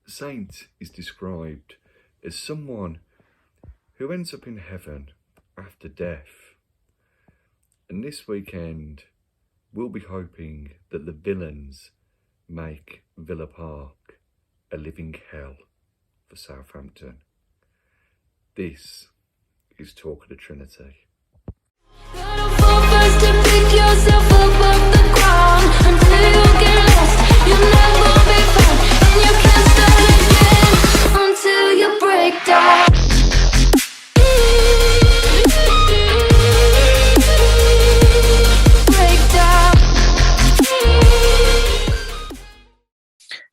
The saint is described as someone who ends up in heaven after death. And this weekend, we'll be hoping that the villains make Villa Park a living hell for Southampton. This is Talk of the Trinity.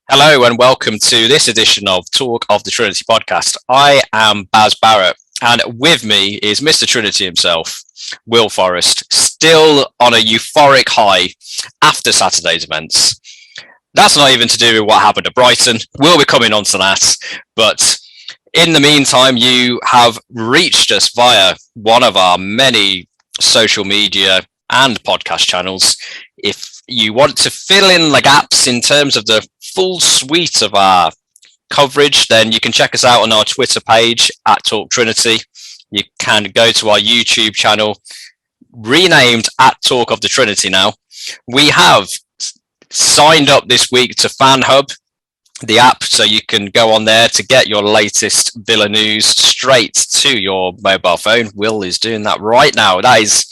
Hello and welcome to this edition of Talk of the Trinity podcast. I am Baz Barrett, and with me is Mr. Trinity himself, Will Forrest, still on a euphoric high after Saturday's events. That's not even to do with what happened at Brighton. We'll be coming on to that. But in the meantime, you have reached us via one of our many social media and podcast channels. If you want to fill in the gaps in terms of the full suite of our coverage, then you can check us out on our Twitter page at Talk Trinity. You can go to our YouTube channel, renamed at Talk of the Trinity now. We have signed up this week to FanHub, the app, so you can go on there to get your latest Villa news straight to your mobile phone. Will is doing that right now. That is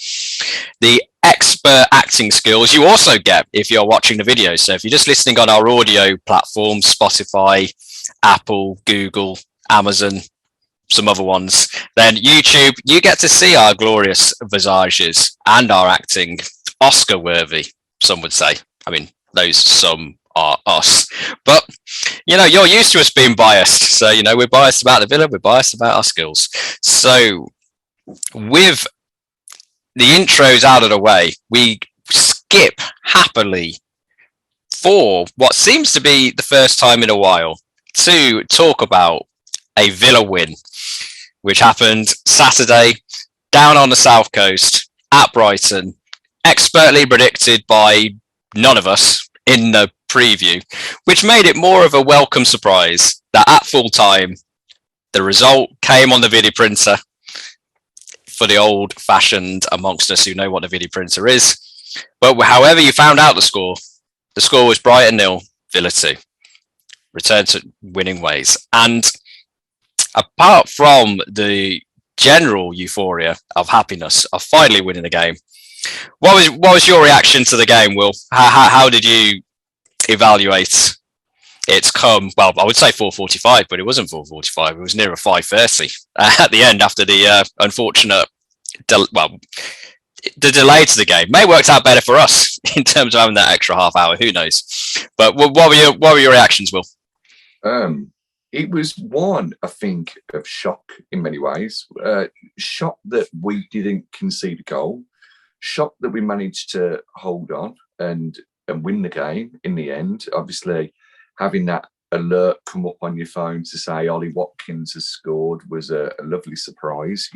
the expert acting skills you also get if you're watching the video. So if you're just listening on our audio platforms, Spotify, Apple, Google, Amazon, some other ones, then YouTube, you get to see our glorious visages and our acting Oscar worthy, some would say. I mean, those some are us, but you're used to us being biased, so we're biased about the Villa, we're biased about our skills. So with the intros out of the way, we skip happily for what seems to be the first time in a while to talk about a Villa win, which happened Saturday down on the south coast at Brighton, expertly predicted by none of us in the preview, which made it more of a welcome surprise that at full time the result came on the video printer. For the old-fashioned amongst us who know what the video printer is. But however you found out the score was Brighton 0, Villa 2. Return to winning ways. And apart from the general euphoria of happiness of finally winning the game, what was your reaction to the game, Will? How did you evaluate it's come? Well, I would say 4:45, but it wasn't 4:45. It was nearer 5:30 at the end after the unfortunate, the delay to the game. May have worked out better for us in terms of having that extra half hour. Who knows? But what were your reactions, Will? It was one, I think, of shock in many ways. Shock that we didn't concede a goal. Shock that we managed to hold on and win the game in the end. Obviously, having that alert come up on your phone to say Ollie Watkins has scored was a lovely surprise,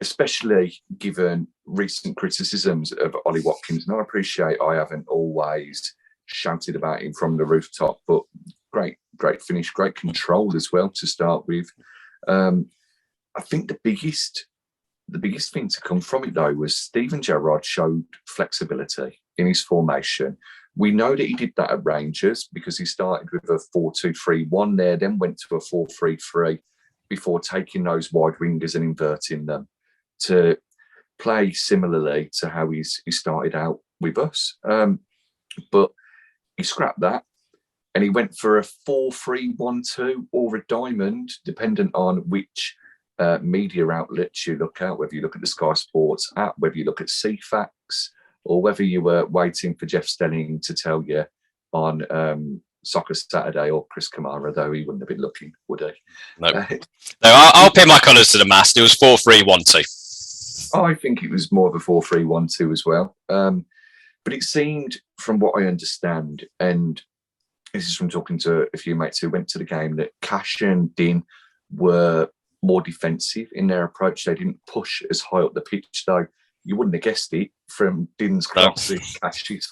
especially given recent criticisms of Ollie Watkins. And I appreciate I haven't always shouted about him from the rooftop, but great finish, great control as well to start with. I think the biggest thing to come from it, though, was Steven Gerrard showed flexibility in his formation. We know that he did that at Rangers because he started with a 4-2-3-1 there, then went to a 4-3-3 before taking those wide wingers and inverting them to play similarly to how he started out with us. But he scrapped that and he went for a 4-3-1-2 or a diamond, dependent on which media outlets you look at, whether you look at the Sky Sports app, whether you look at CFAX, or whether you were waiting for Jeff Stelling to tell you on Soccer Saturday or Chris Kamara, though he wouldn't have been looking, would he? No, I'll pin my colours to the mast. It was 4-3-1-2. I think it was more of a 4-3-1-2 as well. But it seemed, from what I understand, and this is from talking to a few mates who went to the game, that Cash and Din were more defensive in their approach. They didn't push as high up the pitch, though. You wouldn't have guessed it from Din's classic Cash's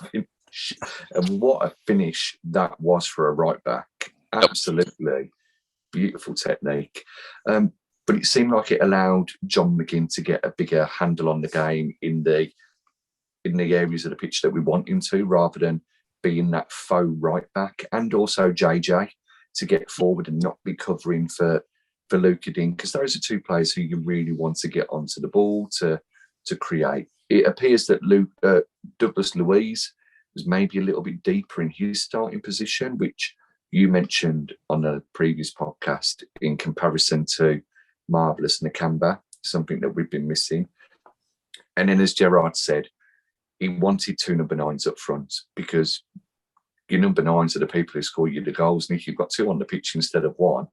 And what a finish that was for a right back. Absolutely beautiful technique. But it seemed like it allowed John McGinn to get a bigger handle on the game in the areas of the pitch that we want him to, rather than being that faux right back, and also JJ to get forward and not be covering for Luca Dean, because those are two players who you really want to get onto the ball to create. It appears that Douglas Luiz was maybe a little bit deeper in his starting position, which you mentioned on a previous podcast in comparison to Marvellous Nakamba, something that we've been missing. And then, as Gerard said, he wanted two number 9s up front, because your number 9s are the people who score you the goals. And if you've got two on the pitch instead of one,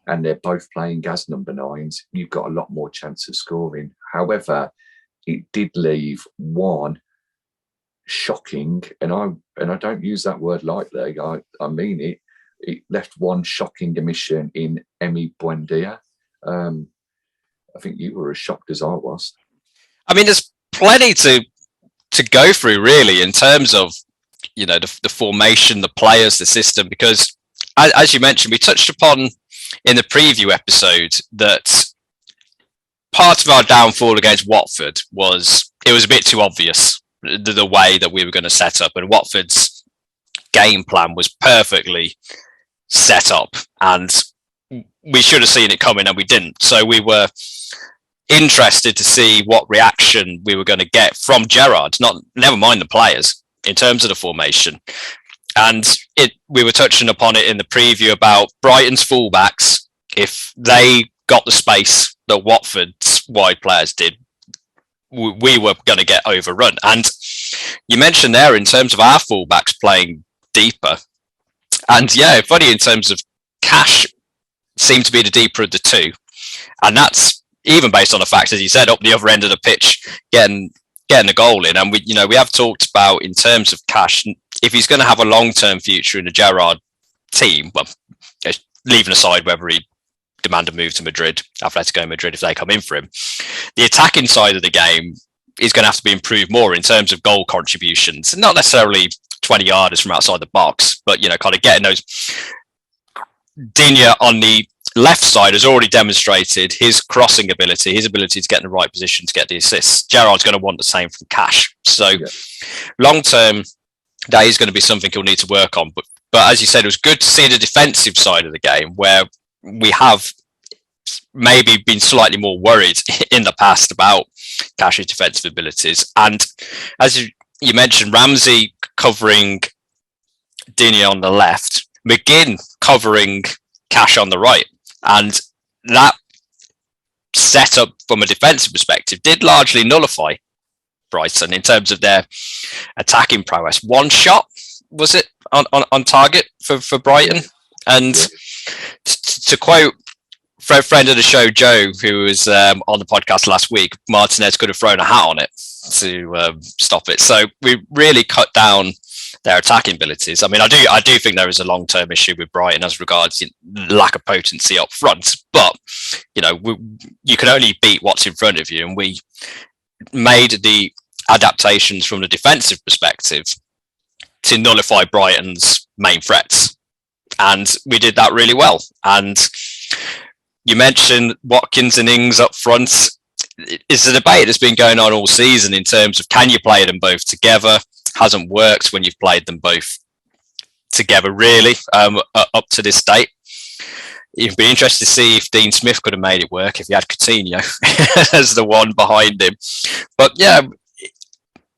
and they're both playing as number 9s, you've got a lot more chance of scoring. However, it did leave one shocking, and I don't use that word lightly, I mean it. It left one shocking omission in Emi Buendia. I think you were as shocked as I was. I mean, there's plenty to go through, really, in terms of, you know, the formation, the players, the system, because as you mentioned, we touched upon in the preview episode that part of our downfall against Watford was it was a bit too obvious the way that we were going to set up, and Watford's game plan was perfectly set up, and we should have seen it coming and we didn't. So we were interested to see what reaction we were going to get from Gerrard, never mind the players, in terms of the formation. And we were touching upon it in the preview about Brighton's fullbacks. If they got the space that Watford's wide players did, we were going to get overrun. And you mentioned there in terms of our fullbacks playing deeper. And yeah, funny in terms of Cash seemed to be the deeper of the two. And that's even based on the fact, as you said, up the other end of the pitch, getting a goal in. And we have talked about, in terms of Cash, if he's going to have a long-term future in the Gerrard team, well, leaving aside whether he demand a move to Madrid, Atletico Madrid, if they come in for him, the attacking side of the game is going to have to be improved more in terms of goal contributions. Not necessarily 20-yarders from outside the box, but, kind of getting those. Digne on the left side has already demonstrated his crossing ability, his ability to get in the right position to get the assists. Gerrard's going to want the same from Cash. So long term, that is going to be something he'll need to work on. But as you said, it was good to see the defensive side of the game, where we have maybe been slightly more worried in the past about Cash's defensive abilities. And as you mentioned, Ramsey covering Digne on the left, McGinn covering Cash on the right. And that setup from a defensive perspective did largely nullify Brighton in terms of their attacking prowess. One shot, was it, on target for Brighton? And to quote friend of the show, Joe, who was on the podcast last week, Martinez could have thrown a hat on it to stop it. So we really cut down their attacking abilities. I mean, I do think there is a long-term issue with Brighton as regards lack of potency up front, but you can only beat what's in front of you, and we made the adaptations from the defensive perspective to nullify Brighton's main threats, and we did that really well. And you mentioned Watkins and Ings up front. It's a debate that's been going on all season in terms of, can you play them both together? Hasn't worked when you've played them both together, really, up to this date. It'd be interesting to see if Dean Smith could have made it work if he had Coutinho as the one behind him. But yeah,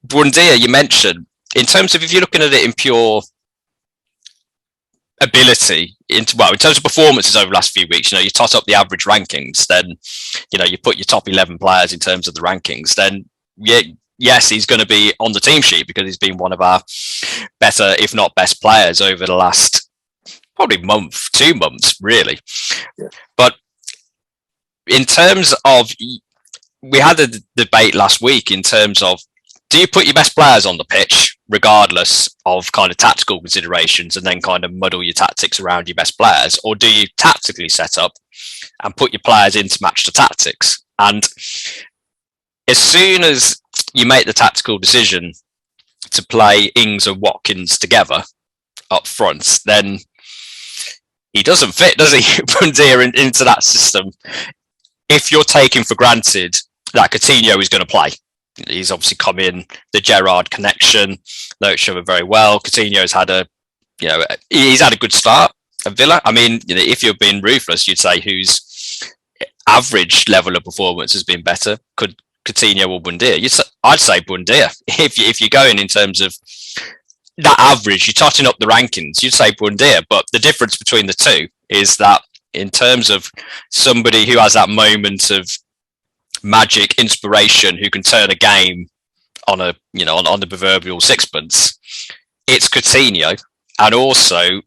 Buendia, you mentioned, in terms of, if you're looking at it in pure ability, in terms of performances over the last few weeks, you tot up the average rankings, then, you put your top 11 players in terms of the rankings, then yes, he's going to be on the team sheet because he's been one of our better, if not best players over the last probably 2 months, really. Yeah. But in terms of, we had a debate last week in terms of, do you put your best players on the pitch regardless of kind of tactical considerations and then kind of muddle your tactics around your best players, or do you tactically set up and put your players in to match the tactics? And as soon as you make the tactical decision to play Ings and Watkins together up front, then he doesn't fit, does he? Buendia into that system. If you're taking for granted that Coutinho is going to play, he's obviously come in, the Gerrard connection, know each other very well. Coutinho's had he's had a good start at Villa. I mean, if you're being ruthless, you'd say whose average level of performance has been better, could Coutinho or Buendia? I'd say Buendia. If you're going in terms of that average, you're totting up the rankings, you'd say Buendia. But the difference between the two is that in terms of somebody who has that moment of magic inspiration, who can turn a game on on the proverbial sixpence, it's Coutinho. And also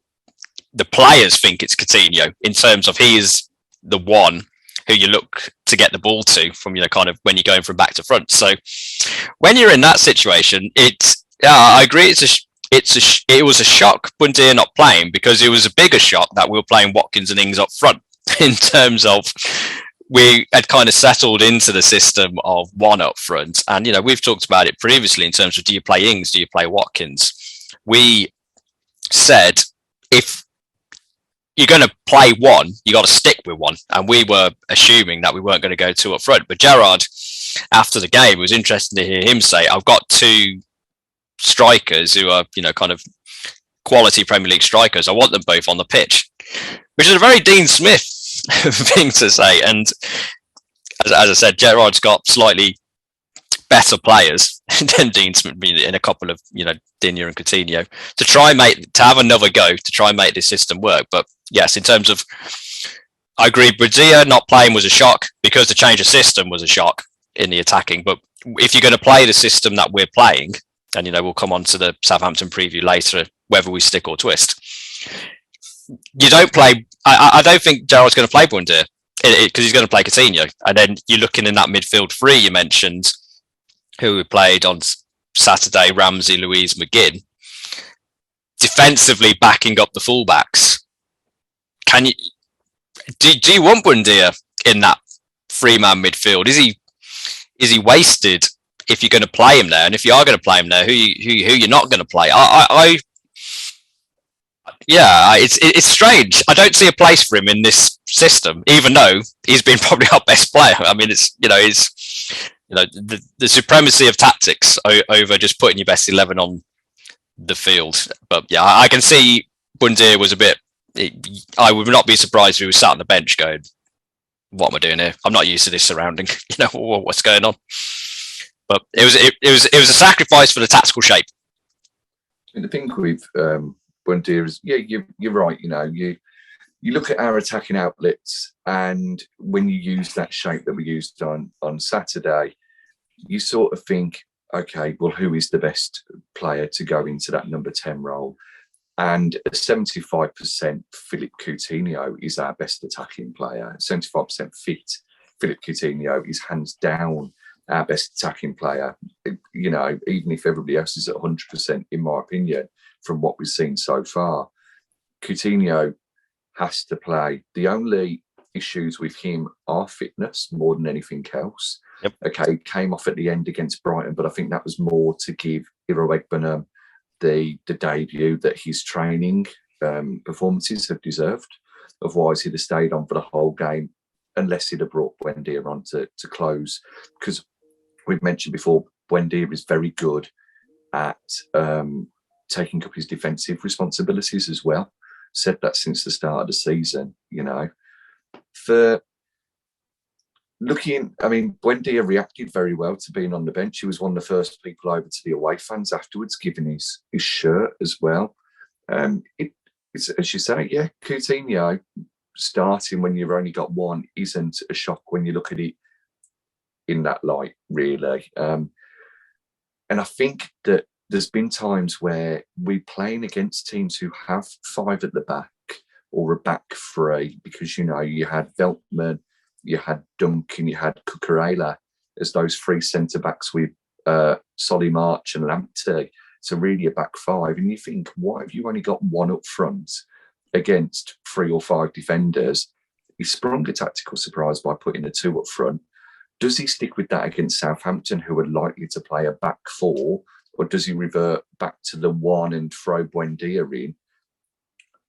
the players think it's Coutinho in terms of he is the one who you look to get the ball to from, kind of when you're going from back to front. So when you're in that situation, I agree. It was a shock Buendia not playing, because it was a bigger shock that we were playing Watkins and Ings up front in terms of we had kind of settled into the system of one up front. And, we've talked about it previously in terms of, do you play Ings? Do you play Watkins? We said, if you're going to play one, you got to stick with one. And we were assuming that we weren't going to go two up front. But Gerrard, after the game, it was interesting to hear him say, I've got two strikers who are, kind of quality Premier League strikers. I want them both on the pitch, which is a very Dean Smith thing to say. And as I said, Gerrard's got slightly better players than Dean Smith in a couple of, Digne and Coutinho to have another go to try and make this system work. But yes, in terms of, I agree, Buendia not playing was a shock because the change of system was a shock in the attacking. But if you're going to play the system that we're playing, and we'll come on to the Southampton preview later, whether we stick or twist, you don't play. I don't think Gerrard's going to play Buendia because he's going to play Coutinho. And then you're looking in that midfield three you mentioned, who we played on Saturday, Ramsey, Louise, McGinn, defensively backing up the fullbacks. Can you do you want Buendia in that three-man midfield? Is he wasted if you're going to play him there? And if you are going to play him there, who you're not going to play? It's strange. I don't see a place for him in this system, even though he's been probably our best player. I mean, the supremacy of tactics over just putting your best 11 on the field. But yeah, I can see Buendia was a bit. I would not be surprised if he was sat on the bench going, "What am I doing here? I'm not used to this surrounding. What's going on?" But it was a sacrifice for the tactical shape. And the thing with Buendia is, you're right. You look at our attacking outlets, and when you use that shape that we used on Saturday, you sort of think, okay, well, who is the best player to go into that number 10 role? And 75% Philippe Coutinho is our best attacking player. 75% fit Philippe Coutinho is hands down our best attacking player. Even if everybody else is at 100%, in my opinion, from what we've seen so far, Coutinho has to play. The only issues with him are fitness more than anything else. Yep. Okay, came off at the end against Brighton, but I think that was more to give Iroegbunam the debut that his training performances have deserved. Otherwise, he'd have stayed on for the whole game, unless he'd have brought Buendia on to close. Because we've mentioned before, Buendia is very good at taking up his defensive responsibilities as well. Said that since the start of the season, For looking, Buendia reacted very well to being on the bench. He was one of the first people over to the away fans afterwards, giving his shirt as well. It's, as you say, Coutinho starting when you've only got one isn't a shock when you look at it in that light, really. And I think that there's been times where we're playing against teams who have five at the back or a back three, because, you had Veltman, you had Duncan, you had Cucurella as those three centre-backs with Solly March and Lamptey. So really a back five. And you think, why have you only got one up front against 3 or 5 defenders? He sprung a tactical surprise by putting a 2 up front. Does he stick with that against Southampton, who are likely to play a back 4 or does he revert back to the one and throw Buendia in?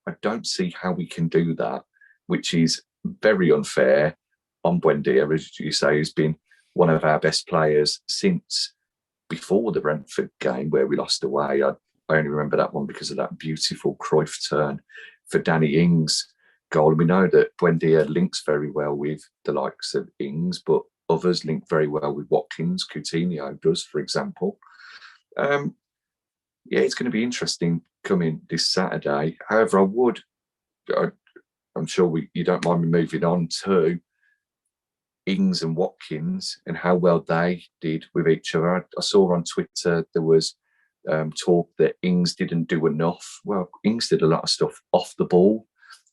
I don't see how we can do that, which is very unfair on Buendia, as you say, who's been one of our best players since before the Brentford game where we lost away. I only remember that one because of that beautiful Cruyff turn for Danny Ings goal. And we know that Buendia links very well with the likes of Ings, but others link very well with Watkins. Coutinho does, for example. Yeah, it's going to be interesting coming this Saturday. However, I'm sure you don't mind me moving on to Ings and Watkins and how well they did with each other. I saw on Twitter there was talk that Ings didn't do enough. Well, Ings did a lot of stuff off the ball,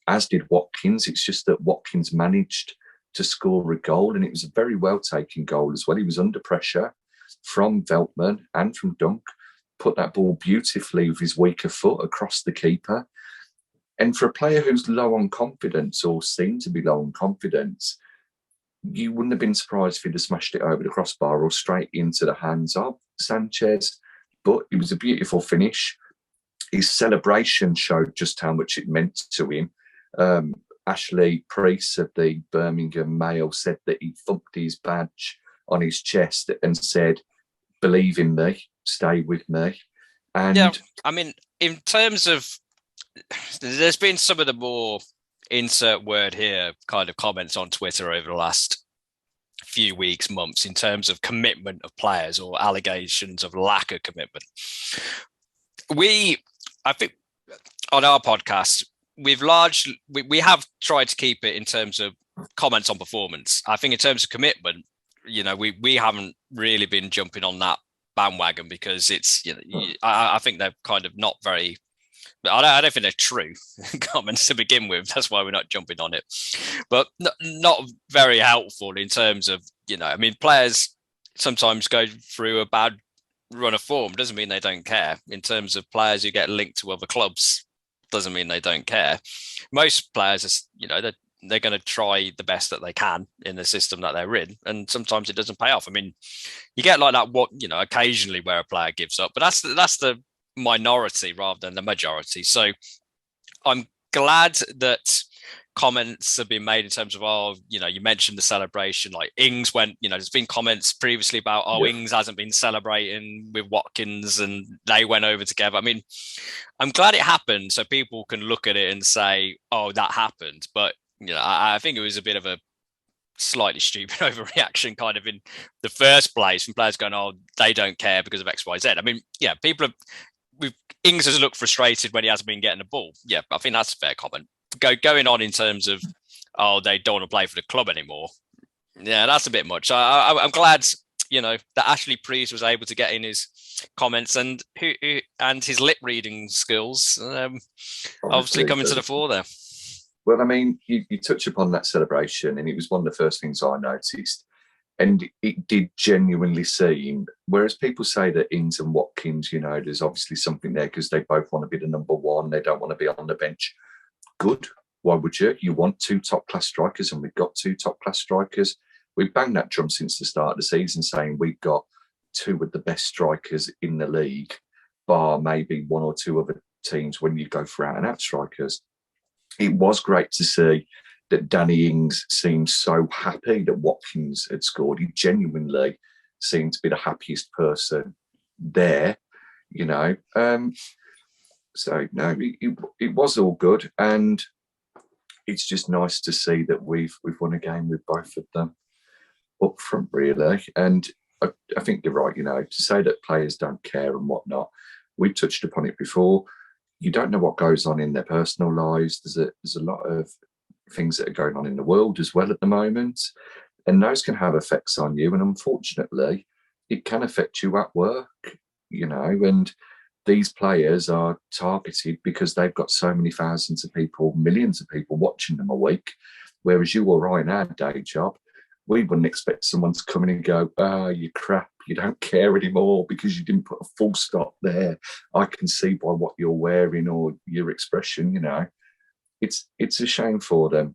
as did Watkins. It's just that Watkins managed to score a goal, and it was a very well taken goal as well. He was under pressure from Veltman and from Dunk, put that ball beautifully with his weaker foot across the keeper. And for a player who's low on confidence, or seemed to be low on confidence, you wouldn't have been surprised if he'd have smashed it over the crossbar or straight into the hands of Sanchez. But it was a beautiful finish. His celebration showed just how much it meant to him. Ashley Priest of the Birmingham Mail said that he thumped his badge on his chest and said, "Believe in me, stay with me." And yeah, I mean, in terms of, there's been some of the more insert word here kind of comments on Twitter over the last few weeks, months, in terms of commitment of players or allegations of lack of commitment. I think on our podcast, we have tried to keep it in terms of comments on performance. I think in terms of commitment, we haven't really been jumping on that bandwagon because it's, I think they're kind of not very, I don't think they're true comments to begin with. That's why we're not jumping on it, but not very helpful in terms of, players sometimes go through a bad run of form. Doesn't mean they don't care. In terms of players who get linked to other clubs, doesn't mean they don't care. Most players, they're going to try the best that they can in the system that they're in, and sometimes it doesn't pay off. I mean, you get like that, occasionally where a player gives up, but that's the minority rather than the majority. So I'm glad that comments have been made in terms of, you mentioned the celebration, like Ings went, there's been comments previously about, Ings hasn't been celebrating with Watkins and they went over together. I mean, I'm glad it happened so people can look at it and say, oh, that happened. But, I think it was a bit of a slightly stupid overreaction kind of in the first place, from players going, oh, they don't care because of X, Y, Z. I mean, yeah, Ings has looked frustrated when he hasn't been getting the ball. Yeah, I think that's a fair comment. Going on in terms of, oh, they don't want to play for the club anymore. Yeah, that's a bit much. I'm glad, that Ashley Priest was able to get in his comments and his lip reading skills, obviously coming to the fore there. Well, I mean, you touch upon that celebration, and it was one of the first things I noticed. And it did genuinely seem, whereas people say that Ings and Watkins, there's obviously something there because they both want to be the number one. They don't want to be on the bench. Good. Why would you? You want two top-class strikers, and we've got two top-class strikers. We've banged that drum since the start of the season, saying we've got two of the best strikers in the league, bar maybe one or two other teams when you go for out-and-out strikers. It was great to see that Danny Ings seemed so happy that Watkins had scored. He genuinely seemed to be the happiest person there, So, no, it was all good. And it's just nice to see that we've won a game with both of them up front, really. And I think you're right, to say that players don't care and whatnot. We touched upon it before. You don't know what goes on in their personal lives. There's a lot of things that are going on in the world as well at the moment, and those can have effects on you. And unfortunately, it can affect you at work, and these players are targeted because they've got so many thousands of people, millions of people watching them a week. Whereas you or I in our day job, we wouldn't expect someone to come in and go, "Oh, you crap, you don't care anymore because you didn't put a full stop there. I can see by what you're wearing or your expression, It's a shame for them.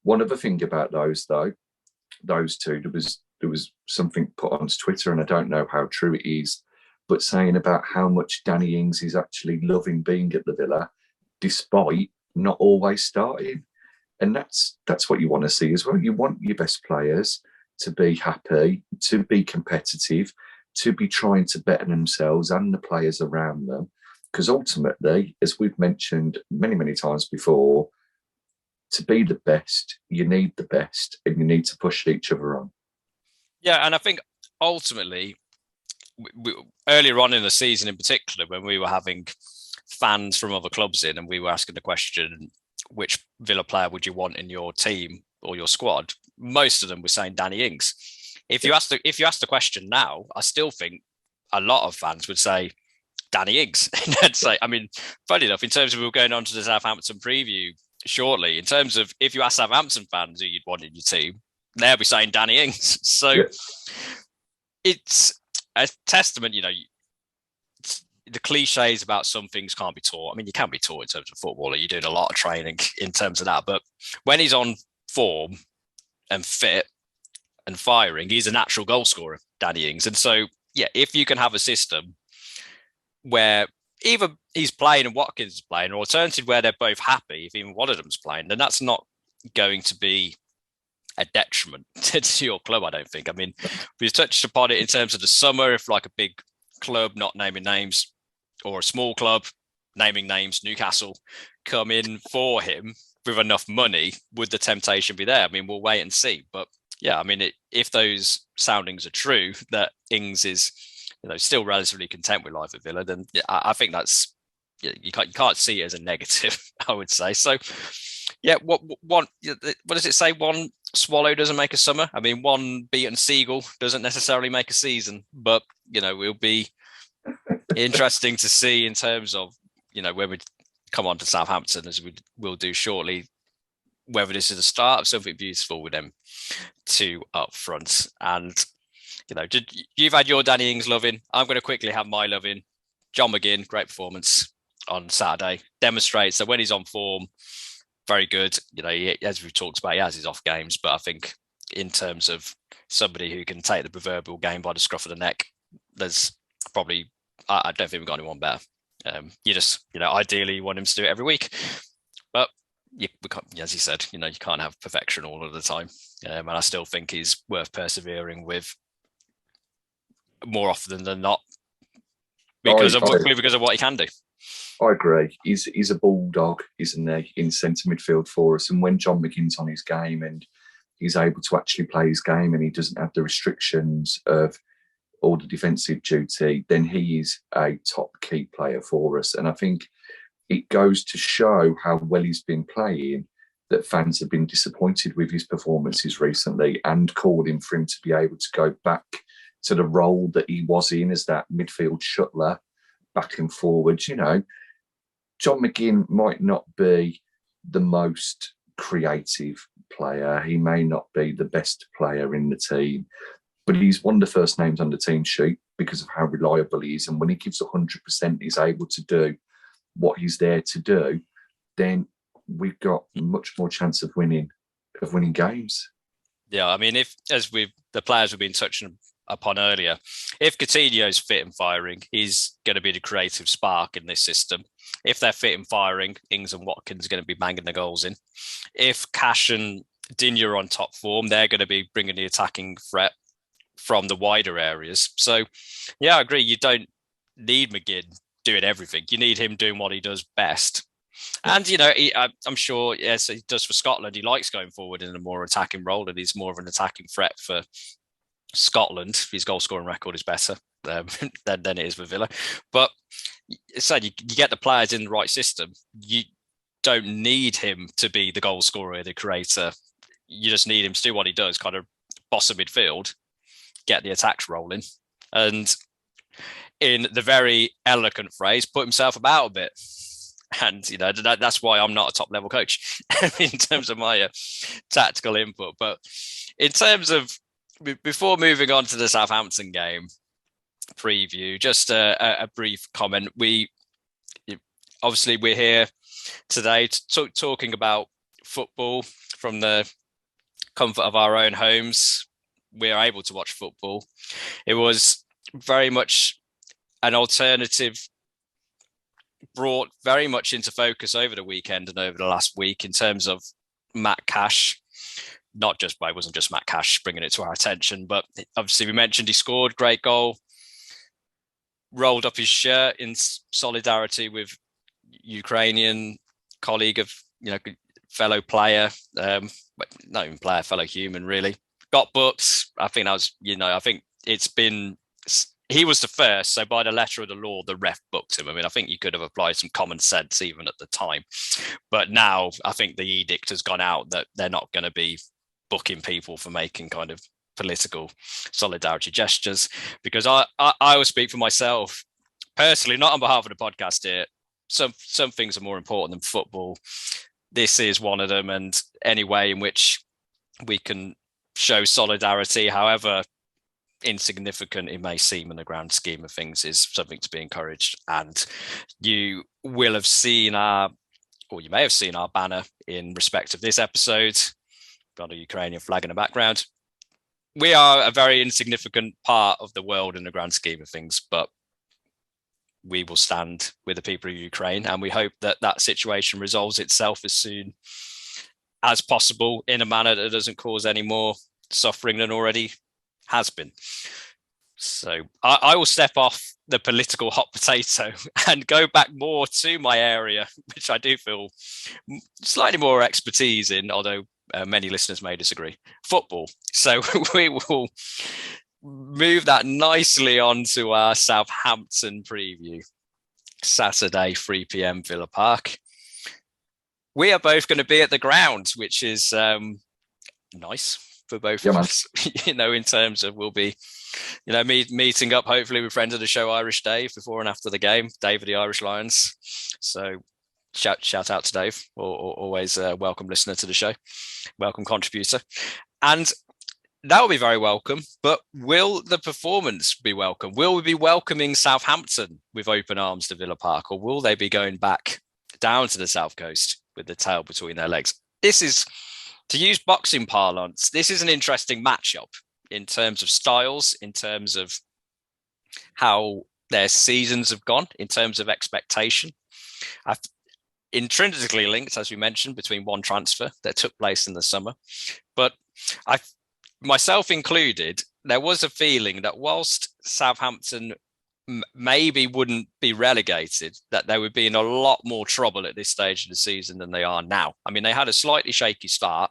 One other thing about those two, there was something put on Twitter, and I don't know how true it is, but saying about how much Danny Ings is actually loving being at the Villa, despite not always starting. And that's what you want to see as well. You want your best players to be happy, to be competitive, to be trying to better themselves and the players around them. Because ultimately, as we've mentioned many, many times before, to be the best, you need the best and you need to push each other on. Yeah, and I think ultimately, earlier on in the season in particular, when we were having fans from other clubs in and we were asking the question, which Villa player would you want in your team or your squad? Most of them were saying Danny Ings. If you ask the question now, I still think a lot of fans would say Danny Ings. I mean, funny enough, in terms of we're going on to the Southampton preview shortly, in terms of if you ask Southampton fans who you'd want in your team, they'll be saying Danny Ings. So it's a testament, the cliches about some things can't be taught. I mean, you can be taught in terms of football. You're doing a lot of training in terms of that. But when he's on form and fit and firing, he's a natural goal scorer, Danny Ings. And so, yeah, if you can have a system where either he's playing and Watkins is playing, or alternative where they're both happy, if even one of them's playing, then that's not going to be a detriment to your club, I don't think. I mean, we've touched upon it in terms of the summer, if like a big club, not naming names, or a small club, naming names, Newcastle, come in for him with enough money, would the temptation be there? I mean, we'll wait and see. But yeah, I mean, if those soundings are true, that Ings is, still relatively content with life at Villa, then I think that's, you can't see it as a negative, I would say. So yeah, what does it say? One swallow doesn't make a summer. I mean, one beaten seagull doesn't necessarily make a season, but we'll be interesting to see in terms of, when we come on to Southampton, as we will do shortly, whether this is the start of something beautiful with them two up front. And, you've had your Danny Ings loving. I'm going to quickly have my loving. John McGinn, great performance on Saturday. Demonstrates that when he's on form, very good. As we've talked about, he has his off games, but I think in terms of somebody who can take the proverbial game by the scruff of the neck, there's probably, I don't think we've got anyone better. You just, ideally you want him to do it every week, but we can't, as you said, you can't have perfection all of the time. And I still think he's worth persevering with more often than not because of what he can do. I agree. He's a bulldog, isn't he, in centre midfield for us. And when John McGinn's on his game and he's able to actually play his game and he doesn't have the restrictions of all the defensive duty, then he is a top key player for us. And I think it goes to show how well he's been playing that fans have been disappointed with his performances recently and called him for him to be able to go back to the role that he was in as that midfield shuttler back and forwards. John McGinn might not be the most creative player. He may not be the best player in the team, but he's one of the first names on the team sheet because of how reliable he is. And when he gives 100%, he's able to do what he's there to do, then we've got much more chance of winning games. Yeah, I mean, the players we've been touching upon earlier, if Coutinho's fit and firing, he's going to be the creative spark in this system. If they're fit and firing, Ings and Watkins are going to be banging the goals in. If Cash and Digne are on top form, they're going to be bringing the attacking threat from the wider areas. So, yeah, I agree. You don't need McGinn doing everything. You need him doing what he does best. And, I'm sure, yes, he does for Scotland. He likes going forward in a more attacking role, and he's more of an attacking threat for Scotland. His goal scoring record is better than it is with Villa. But said you get the players in the right system. You don't need him to be the goal scorer, the creator. You just need him to do what he does, kind of boss of midfield, get the attacks rolling, and in the very elegant phrase, put himself about a bit. And that's why I'm not a top level coach in terms of my tactical input. But in terms of, before moving on to the Southampton game preview, just a brief comment. Obviously we're here today talking about football from the comfort of our own homes. We're able to watch football. It was very much an alternative brought very much into focus over the weekend and over the last week in terms of Matt Cash. It wasn't just Matt Cash bringing it to our attention, but obviously we mentioned he scored, great goal, rolled up his shirt in solidarity with Ukrainian colleague of, fellow player, but not even player, fellow human, really. Got booked. I think he was the first. So by the letter of the law, the ref booked him. I mean, I think you could have applied some common sense even at the time. But now I think the edict has gone out that they're not going to be booking people for making kind of political solidarity gestures, because I will speak for myself personally, not on behalf of the podcast here. Some things are more important than football. This is one of them, and any way in which we can show solidarity, however insignificant it may seem in the grand scheme of things, is something to be encouraged. And you will have seen you may have seen our banner in respect of this episode. Got a Ukrainian flag in the background. We are a very insignificant part of the world in the grand scheme of things, but we will stand with the people of Ukraine, and we hope that that situation resolves itself as soon as possible in a manner that doesn't cause any more suffering than already has been. So I will step off the political hot potato and go back more to my area, which I do feel slightly more expertise in, although many listeners may disagree, football. So we will move that nicely onto our Southampton preview. Saturday, 3 p.m. Villa Park. We are both going to be at the ground, which is nice for both of us. In terms of we'll be, meeting up hopefully with friends of the show, Irish Dave, before and after the game, Dave of the Irish Lions. So shout out to Dave, always a welcome listener to the show, welcome contributor. And that will be very welcome, but will the performance be welcome? Will we be welcoming Southampton with open arms to Villa Park, or will they be going back down to the South Coast with the tail between their legs? This is, to use boxing parlance, this is an interesting matchup in terms of styles, in terms of how their seasons have gone, in terms of expectation. Intrinsically linked, as we mentioned, between one transfer that took place in the summer. But myself included, there was a feeling that whilst Southampton maybe wouldn't be relegated, that they would be in a lot more trouble at this stage of the season than they are now. I mean, they had a slightly shaky start.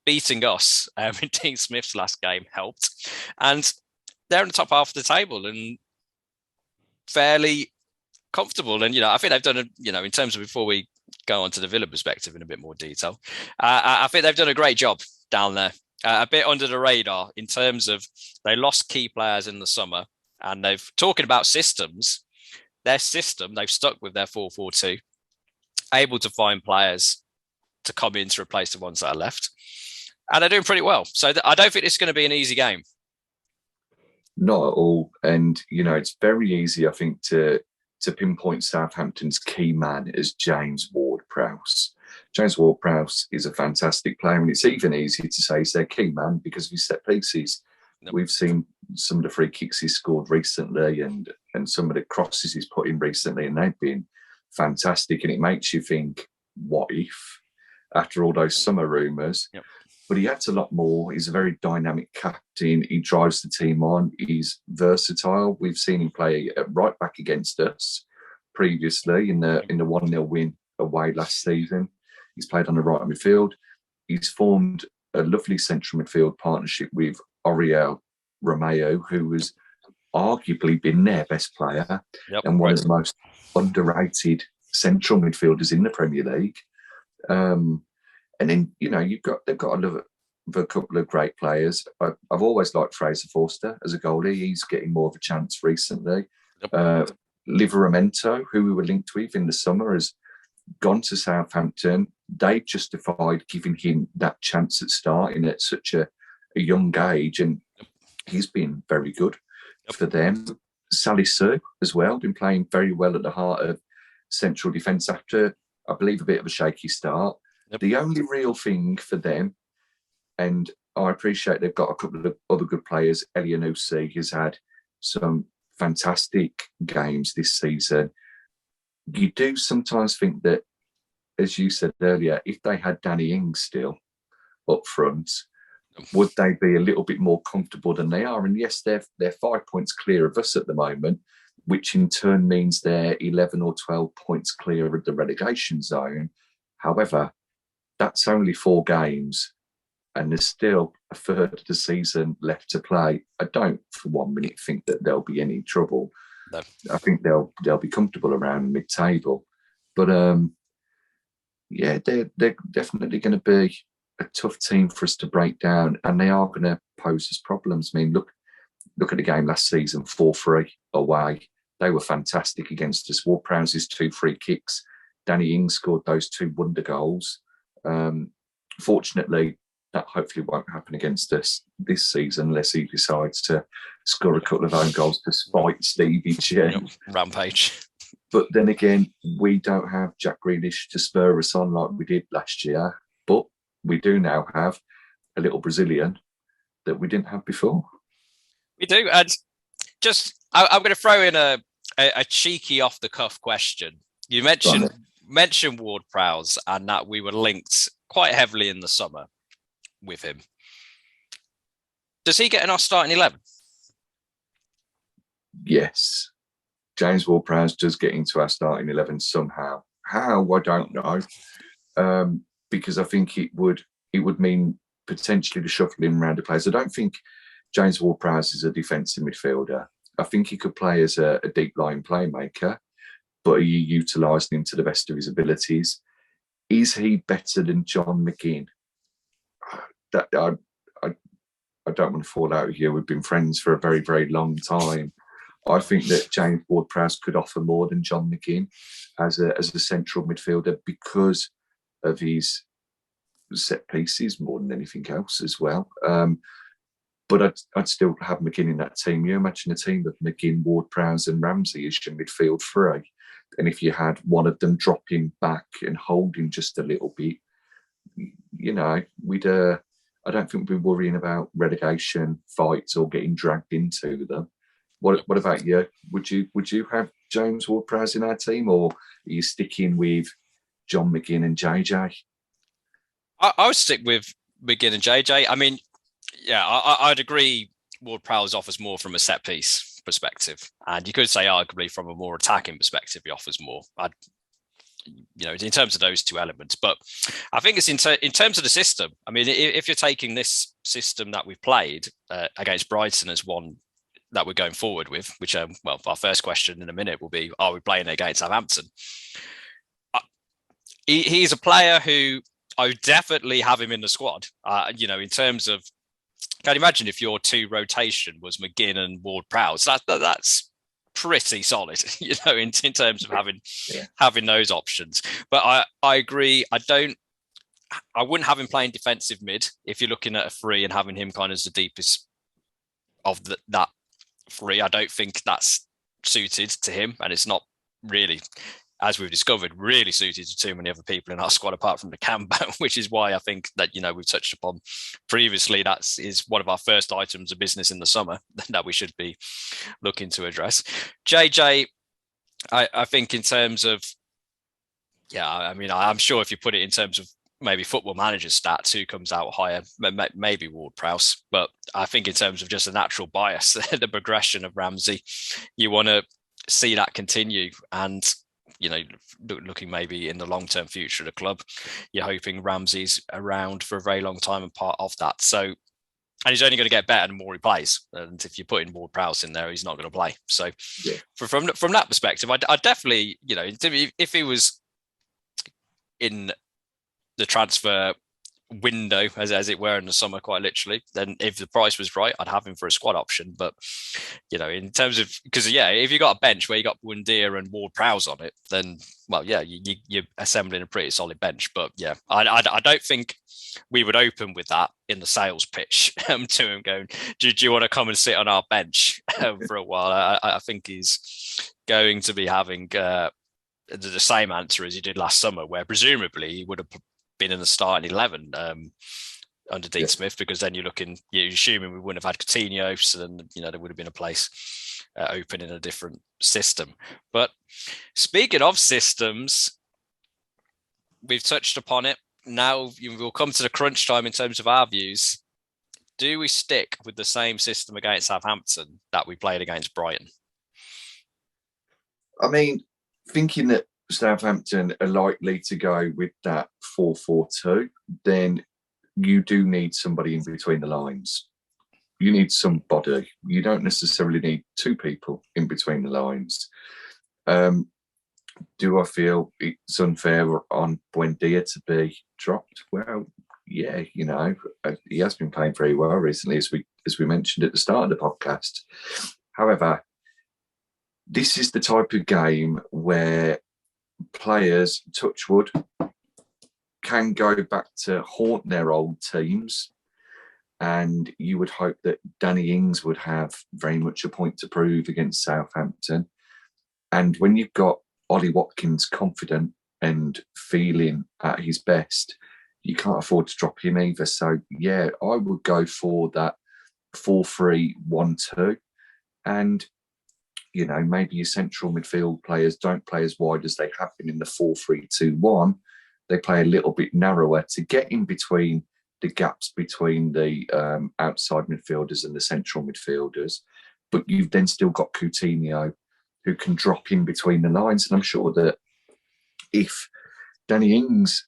Beating us in Dean Smith's last game helped. And they're in the top half of the table and fairly comfortable. And, I think they've done, in terms of, before we go on to the Villa perspective in a bit more detail, I think they've done a great job down there. A bit under the radar in terms of they lost key players in the summer, and they've talking about systems. Their system, they've stuck with their 4-4-2, able to find players to come in to replace the ones that are left, and they're doing pretty well. So I don't think it's going to be an easy game. Not at all, and it's very easy, I think, to pinpoint Southampton's key man as James Ward-Prowse. James Ward-Prowse is a fantastic player, and it's even easier to say he's their key man because of his set pieces. Yep. We've seen some of the free kicks he's scored recently and some of the crosses he's put in recently, and they've been fantastic. And it makes you think, what if, after all those summer rumours? Yep. But he adds a lot more. He's a very dynamic captain. He drives the team on. He's versatile. We've seen him play right back against us previously in the 1-0 win away last season. He's played on the right midfield. He's formed a lovely central midfield partnership with Oriol Romeo, who has arguably been their best player and one of the most underrated central midfielders in the Premier League. And then, they've got a couple of great players. I've always liked Fraser Forster as a goalie. He's getting more of a chance recently. Livramento, who we were linked with in the summer, has gone to Southampton. They've justified giving him that chance at starting at such a young age, and he's been very good for them. Salisu as well, been playing very well at the heart of central defence after, I believe, a bit of a shaky start. The only real thing for them, and I appreciate they've got a couple of other good players. Elianusi has had some fantastic games this season. You do sometimes think that, as you said earlier, if they had Danny Ings still up front, would they be a little bit more comfortable than they are? And yes, they're 5 points clear of us at the moment, which in turn means they're 11 or 12 points clear of the relegation zone. However, that's only 4 games, and there's still a third of the season left to play. I don't for 1 minute think that there'll be any trouble. No. I think they'll be comfortable around mid-table. But yeah, they're definitely going to be a tough team for us to break down, and they are going to pose us problems. I mean, look at the game last season, 4-3 away. They were fantastic against us. Ward-Prowse's 2 free kicks. Danny Ings scored those 2 wonder goals. Fortunately, that hopefully won't happen against us this season unless he decides to score a couple of own goals to spite Stevie G. Rampage. But then again, we don't have Jack Grealish to spur us on like we did last year. But we do now have a little Brazilian that we didn't have before. We do. And just, I'm going to throw in a cheeky off-the-cuff question. You mentioned Ward-Prowse and that we were linked quite heavily in the summer with him. Does he get in our starting 11? Yes. James Ward-Prowse does get into our starting 11 somehow. How, I don't know. Because I think it would mean potentially the shuffling around the players. I don't think James Ward-Prowse is a defensive midfielder. I think he could play as a deep line playmaker, but are you utilising him to the best of his abilities? Is he better than John McGinn? That I don't want to fall out with you. We've been friends for a very, very long time. I think that James Ward-Prowse could offer more than John McGinn as a central midfielder because of his set pieces more than anything else as well. But I'd still have McGinn in that team. You imagine a team of McGinn, Ward-Prowse and Ramsey as your midfield three. And if you had one of them dropping back and holding just a little bit, you know, we'd... I don't think we'd be worrying about relegation fights or getting dragged into them. What about you? Would you have James Ward-Prowse in our team, or are you sticking with John McGinn and JJ? I would stick with McGinn and JJ. I mean, yeah, I'd agree Ward-Prowse offers more from a set piece perspective. And you could say arguably from a more attacking perspective, he offers more. In terms of those two elements. But I think it's in terms of the system. I mean, if you're taking this system that we've played against Brighton as one that we're going forward with, which, our first question in a minute will be, are we playing against Southampton? He's a player who I would definitely have him in the squad. In terms of, can you imagine if your 2 rotation was McGinn and Ward-Prowse? That's pretty solid, in terms of having those options. But I agree. I wouldn't have him playing defensive mid if you're looking at a 3 and having him kind of as the deepest of that 3. I don't think that's suited to him, and it's not really, as we've discovered, really suited to too many other people in our squad apart from the Cambo, which is why I think that, we've touched upon previously, that is one of our first items of business in the summer that we should be looking to address. JJ, I think in terms of, I'm sure if you put it in terms of maybe Football Manager stats, who comes out higher, maybe Ward-Prowse, but I think in terms of just a natural bias, the progression of Ramsey, you want to see that continue. And looking maybe in the long-term future of the club, you're hoping Ramsey's around for a very long time and part of that. So, and he's only going to get better the more he plays. And if you put in Ward-Prowse in there, he's not going to play. So, yeah. From that perspective, I definitely, if he was in the transfer window, as it were, in the summer, quite literally, then if the price was right, I'd have him for a squad option. But in terms of, because if you got a bench where you got Buendia and Ward-Prowse on it, then you're assembling a pretty solid bench. But I don't think we would open with that in the sales pitch to him going, do you want to come and sit on our bench for a while? I think he's going to be having the same answer as he did last summer, where presumably he would have been in the starting 11 under Dean Smith, because then you're assuming we wouldn't have had Coutinho, so then there would have been a place open in a different system. But speaking of systems, we've touched upon it. Now we'll come to the crunch time in terms of our views. Do we stick with the same system against Southampton that we played against Brighton? I mean, thinking that Southampton are likely to go with that 4-4-2, then you do need somebody in between the lines. You need somebody. You don't necessarily need two people in between the lines. Do I feel it's unfair on Buendia to be dropped? Well, yeah, he has been playing very well recently, as we mentioned at the start of the podcast. However, this is the type of game where players, touch wood, can go back to haunt their old teams. And you would hope that Danny Ings would have very much a point to prove against Southampton. And when you've got Ollie Watkins confident and feeling at his best, you can't afford to drop him either. So, yeah, I would go for that 4-3-1-2. And, maybe your central midfield players don't play as wide as they have been in the 4-3-2-1. They play a little bit narrower to get in between the gaps between the outside midfielders and the central midfielders. But you've then still got Coutinho, who can drop in between the lines. And I'm sure that if Danny Ings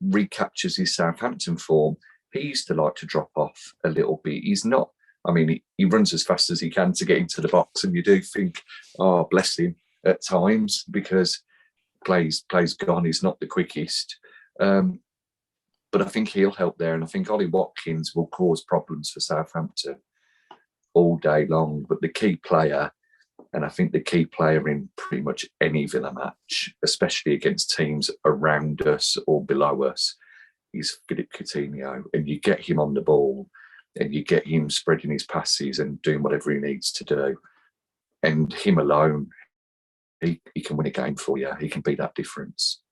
recaptures his Southampton form, he used to like to drop off a little bit. He's not, he runs as fast as he can to get into the box. And you do think, oh, bless him at times, because plays gone. He's not the quickest. But I think he'll help there. And I think Ollie Watkins will cause problems for Southampton all day long. But the key player, and I think the key player in pretty much any Villa match, especially against teams around us or below us, is Philippe Coutinho. And you get him on the ball and you get him spreading his passes and doing whatever he needs to do. And him alone, he can win a game for you. He can be that difference.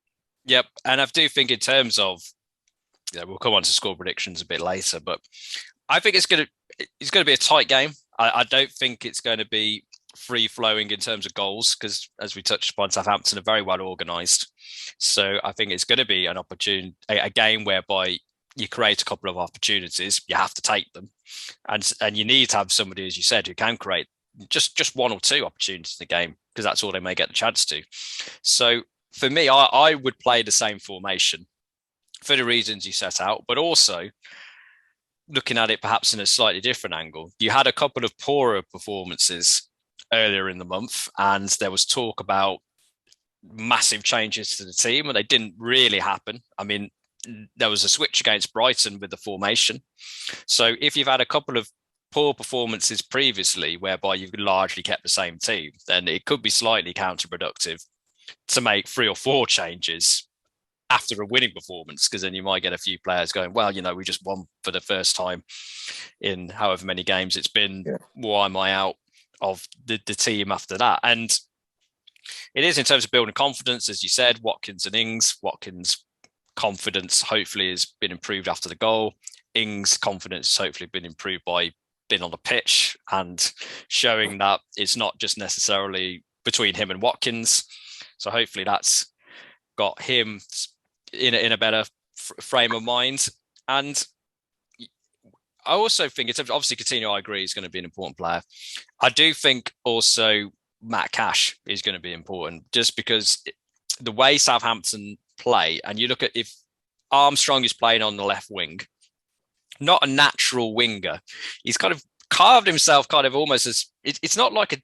Yep. And I do think in terms of, we'll come on to score predictions a bit later, but I think it's going to be a tight game. I don't think it's going to be free-flowing in terms of goals, because as we touched upon, Southampton are very well organised. So I think it's going to be an opportunity, a game whereby you create a couple of opportunities, you have to take them, and you need to have somebody, as you said, who can create just one or two opportunities in the game, because that's all they may get the chance to. So for me, I would play the same formation for the reasons you set out, but also looking at it perhaps in a slightly different angle. You had a couple of poorer performances earlier in the month, and there was talk about massive changes to the team, and they didn't really happen. There was a switch against Brighton with the formation. So if you've had a couple of poor performances previously whereby you've largely kept the same team, then it could be slightly counterproductive to make 3 or 4 changes after a winning performance, because then you might get a few players going, well, we just won for the first time in however many games it's been. Yeah. Why am I out of the team after that? And it is in terms of building confidence, as you said, Watkins and Ings. Watkins' confidence hopefully has been improved after the goal. Ings' confidence has hopefully been improved by being on the pitch and showing that it's not just necessarily between him and Watkins. So hopefully that's got him in a better frame of mind. And I also think it's obviously Coutinho, I agree, is going to be an important player. I do think also Matt Cash is going to be important, just because the way Southampton play, and you look at if Armstrong is playing on the left wing, not a natural winger. He's kind of carved himself kind of almost as, it's not like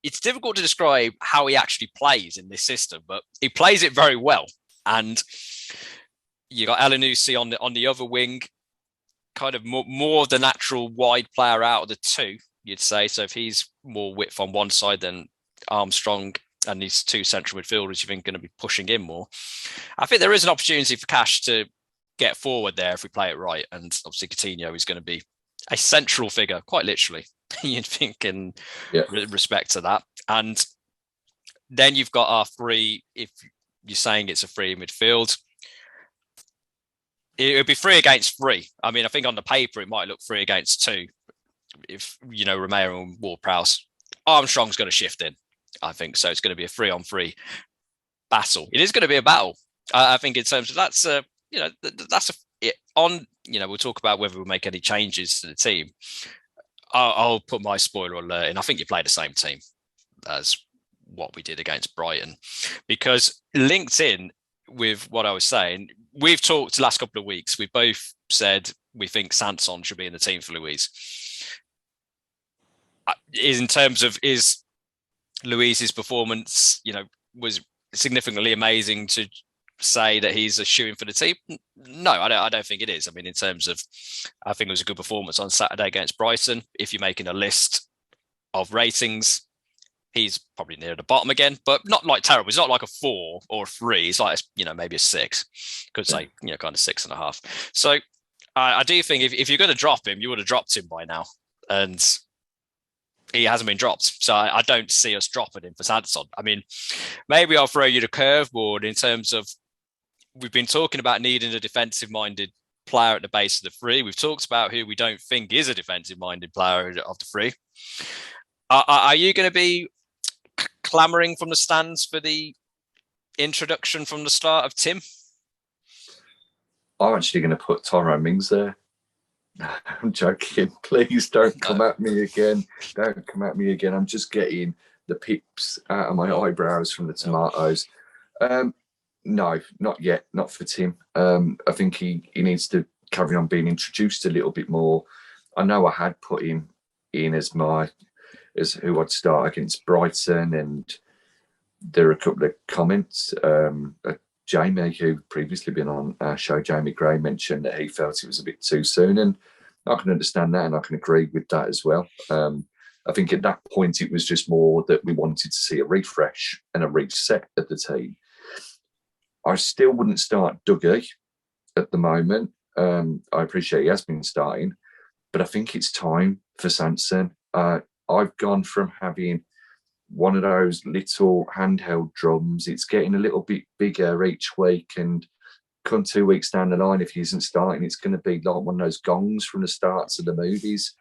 it's difficult to describe how he actually plays in this system, but he plays it very well. And you got Elanusi on the other wing, kind of more the natural wide player out of the two, you'd say. So if he's more width on one side, then Armstrong and these two central midfielders, you think, going to be pushing in more. I think there is an opportunity for Cash to get forward there if we play it right. And obviously Coutinho is going to be a central figure, quite literally, you'd think, in respect to that. And then you've got our 3, if you're saying it's a 3 midfield, it would be 3 against 3. I mean, I think on the paper it might look 3 against 2. If Romero and Ward-Prowse, Armstrong's going to shift in. I think so. It's going to be a 3-on-3 battle. It is going to be a battle. I think in terms of that's we'll talk about whether we'll make any changes to the team. I'll put my spoiler alert in. I think you play the same team as what we did against Brighton, because linked in with what I was saying, we've talked the last couple of weeks. We both said we think Sanson should be in the team for Luiz. In terms of is Luiz's performance, was significantly amazing to say that he's a shoo-in for the team? No, I don't think it is. I mean, in terms of, I think it was a good performance on Saturday against Brighton. If you're making a list of ratings, he's probably near the bottom again, but not like terrible. It's not like a 4 or a 3. It's like, maybe a 6. Could say, kind of 6.5. So I do think if you're going to drop him, you would have dropped him by now. And he hasn't been dropped. So I don't see us dropping him for Sanson. I mean, maybe I'll throw you the curveball in terms of, we've been talking about needing a defensive-minded player at the base of the 3. We've talked about who we don't think is a defensive-minded player of the 3. Are you going to be clamouring from the stands for the introduction from the start of Tim? I'm actually going to put Tyrone Mings there. I'm joking. Please don't come at me again. Don't come at me again. I'm just getting the pips out of my eyebrows from the tomatoes. No, not yet. Not for Tim. I think he needs to carry on being introduced a little bit more. I know I had put him in as who I'd start against Brighton, and there are a couple of comments. Jamie, who previously been on our show, Jamie Gray, mentioned that he felt it was a bit too soon, and I can understand that, and I can agree with that as well. I think at that point it was just more that we wanted to see a refresh and a reset of the team. I still wouldn't start Dougie at the moment. I appreciate he has been starting, but I think it's time for Sanson. I've gone from having one of those little handheld drums. It's getting a little bit bigger each week, and come 2 weeks down the line, if he isn't starting, it's going to be like one of those gongs from the starts of the movies.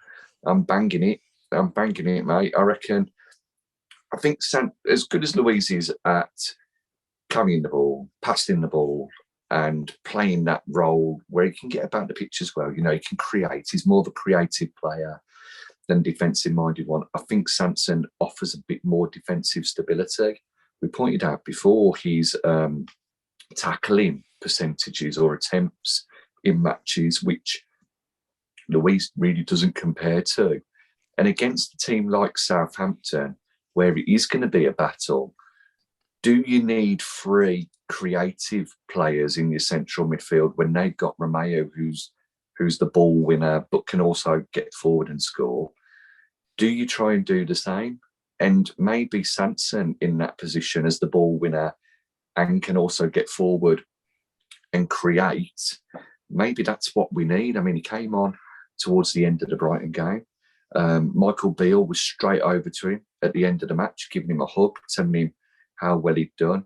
I'm banging it, mate. I think as good as Luiz is at carrying the ball, passing the ball, and playing that role where he can get about the pitch as well. He can create. He's more of a creative player than defensive-minded one. I think Sanson offers a bit more defensive stability. We pointed out before his tackling percentages or attempts in matches, which Luiz really doesn't compare to. And against a team like Southampton, where it is going to be a battle, do you need 3 creative players in your central midfield when they've got Romeo, who's the ball winner, but can also get forward and score? Do you try and do the same? And maybe Sanson in that position as the ball winner and can also get forward and create. Maybe that's what we need. I mean, he came on towards the end of the Brighton game. Michael Beale was straight over to him at the end of the match, giving him a hug, telling him how well he'd done.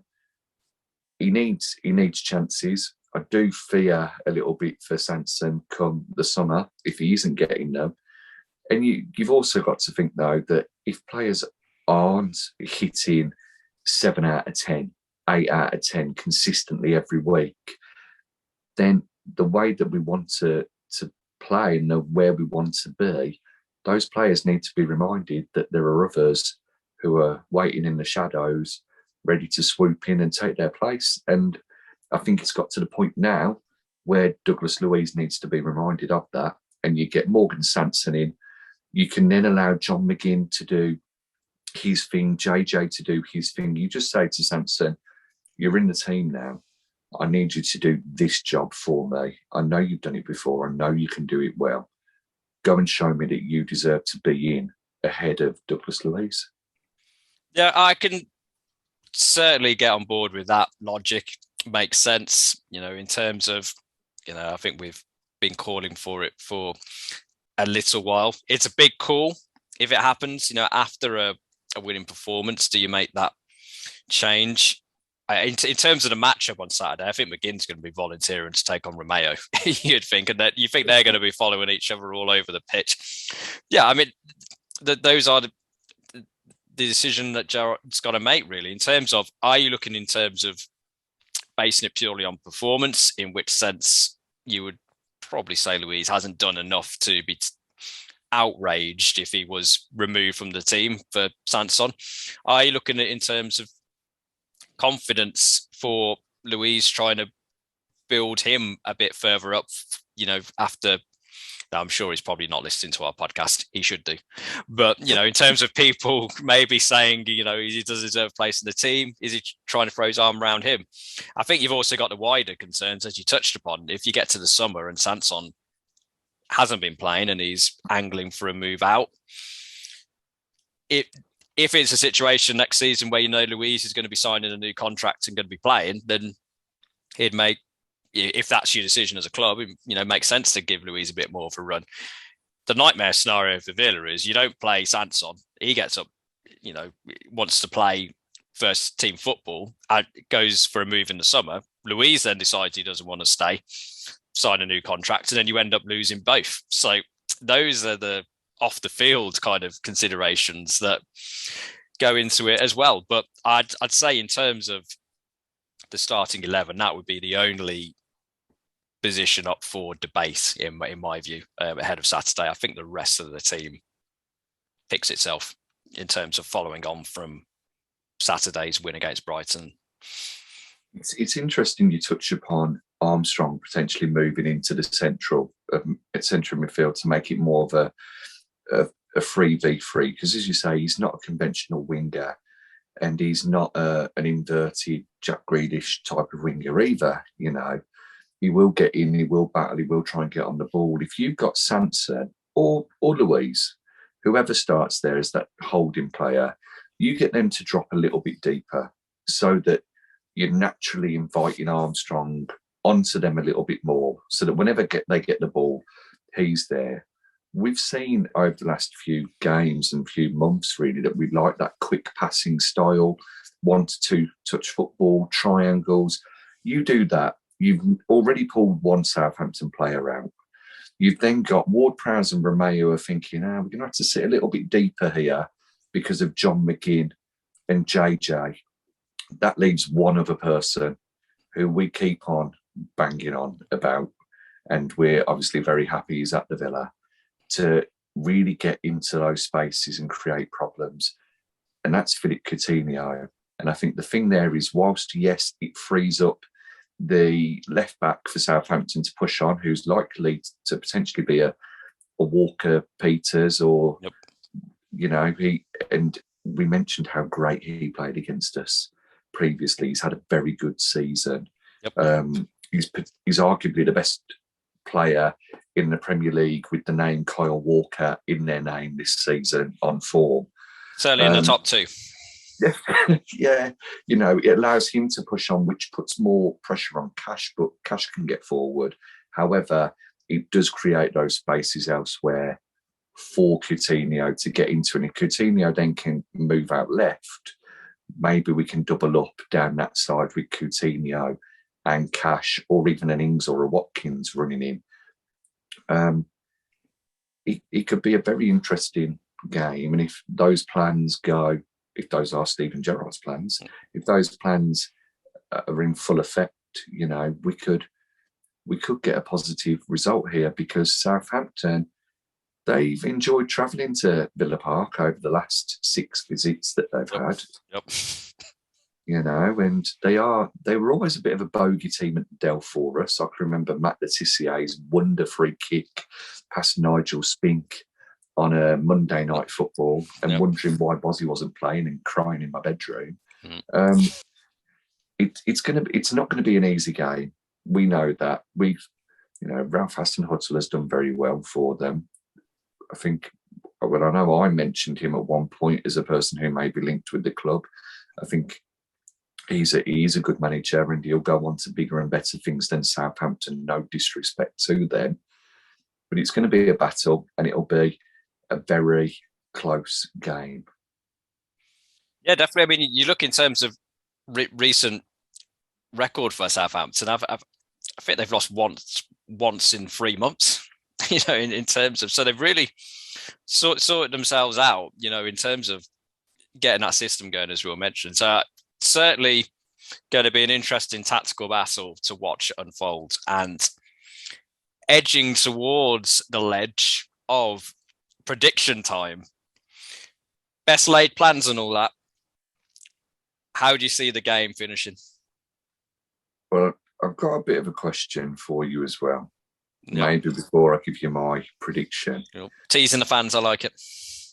He needs chances. I do fear a little bit for Sanson come the summer if he isn't getting them. And you've also got to think, though, that if players aren't hitting 7 out of 10, 8 out of 10 consistently every week, then the way that we want to play and where we want to be, those players need to be reminded that there are others who are waiting in the shadows, ready to swoop in and take their place. And I think it's got to the point now where Douglas Luiz needs to be reminded of that. And you get Morgan Sanson in. You can then allow John McGinn to do his thing, JJ to do his thing. You just say to Sanson, you're in the team now. I need you to do this job for me. I know you've done it before. I know you can do it well. Go and show me that you deserve to be in ahead of Douglas Luiz. Yeah, I can certainly get on board with that logic. Makes sense, in terms of, I think we've been calling for it for a little while. It's a big call if it happens, after a winning performance. Do you make that change? in terms of the matchup on Saturday, I think McGinn's going to be volunteering to take on Romeo. You'd think, and that you think they're going to be following each other all over the pitch. Yeah, I mean, those are the decision that Gerrard's got to make, really. In terms of, are you looking in terms of basing it purely on performance? In which sense you would probably say Luiz hasn't done enough to be outraged if he was removed from the team for Sanson. Are you looking at it in terms of confidence for Luiz, trying to build him a bit further up, after, I'm sure he's probably not listening to our podcast. He should do. But, in terms of people maybe saying, he does deserve a place in the team, is he trying to throw his arm around him? I think you've also got the wider concerns, as you touched upon. If you get to the summer and Sanson hasn't been playing and he's angling for a move out, if it's a situation next season where Luiz is going to be signing a new contract and going to be playing, then it may, if that's your decision as a club, it makes sense to give Luiz a bit more of a run. The nightmare scenario for Villa is you don't play Sanson. He gets up, wants to play first team football and goes for a move in the summer. Luiz then decides he doesn't want to stay, sign a new contract, and then you end up losing both. So those are the off the field kind of considerations that go into it as well. But I'd say in terms of the starting 11, that would be the only position up for debate in my view ahead of Saturday. I think the rest of the team picks itself in terms of following on from Saturday's win against Brighton. It's interesting you touch upon Armstrong potentially moving into the central midfield to make it more of a 3v3, because as you say, he's not a conventional winger and he's not an inverted Jack Grealish type of winger either. He will get in, he will battle, he will try and get on the ball. If you've got Sanson or Luiz, whoever starts there as that holding player, you get them to drop a little bit deeper so that you're naturally inviting Armstrong onto them a little bit more, so that whenever they get the ball, he's there. We've seen over the last few games and few months, really, that we like that quick passing style, 1 to 2 touch football, triangles. You do that, you've already pulled one Southampton player out. You've then got Ward-Prowse and Romeo are thinking, we're going to have to sit a little bit deeper here because of John McGinn and JJ. That leaves one other person who we keep on banging on about, and we're obviously very happy he's at the Villa, to really get into those spaces and create problems. And that's Philippe Coutinho. And I think the thing there is, whilst, yes, it frees up the left back for Southampton to push on, who's likely to potentially be a Walker Peters or, and we mentioned how great he played against us previously. He's had a very good season. Yep. He's arguably the best player in the Premier League with the name Kyle Walker in their name this season on form. Certainly in the top 2. Yeah, it allows him to push on, which puts more pressure on Cash, but Cash can get forward. However, it does create those spaces elsewhere for Coutinho to get into. And if Coutinho then can move out left, maybe we can double up down that side with Coutinho and Cash, or even an Ings or a Watkins running in. It could be a very interesting game. And if those plans go, if those are Steven Gerrard's plans, if those plans are in full effect, we could get a positive result here, because Southampton, they've enjoyed travelling to Villa Park over the last 6 visits that they've had. Yep. And they were always a bit of a bogey team at Dell for us. I can remember Matt Letizier's wonder free kick past Nigel Spink on a Monday night football, and wondering why Bozzy wasn't playing and crying in my bedroom. It's not going to be an easy game. We know that. Ralph Hasenhüttl has done very well for them. I think, I know I mentioned him at one point as a person who may be linked with the club. I think he's a good manager, and he'll go on to bigger and better things than Southampton. No disrespect to them, but it's going to be a battle, and it'll be a very close game. Yeah, definitely. I mean, you look in terms of recent record for Southampton. I think they've lost once in 3 months. In terms of, so they've really sorted themselves out. In terms of getting that system going, as Will mentioned. So certainly going to be an interesting tactical battle to watch unfold, and edging towards the ledge of prediction time. Best laid plans and all that. How do you see the game finishing? Well, I've got a bit of a question for you as well. Yep. Maybe before I give you my prediction. Yep. Teasing the fans, I like it.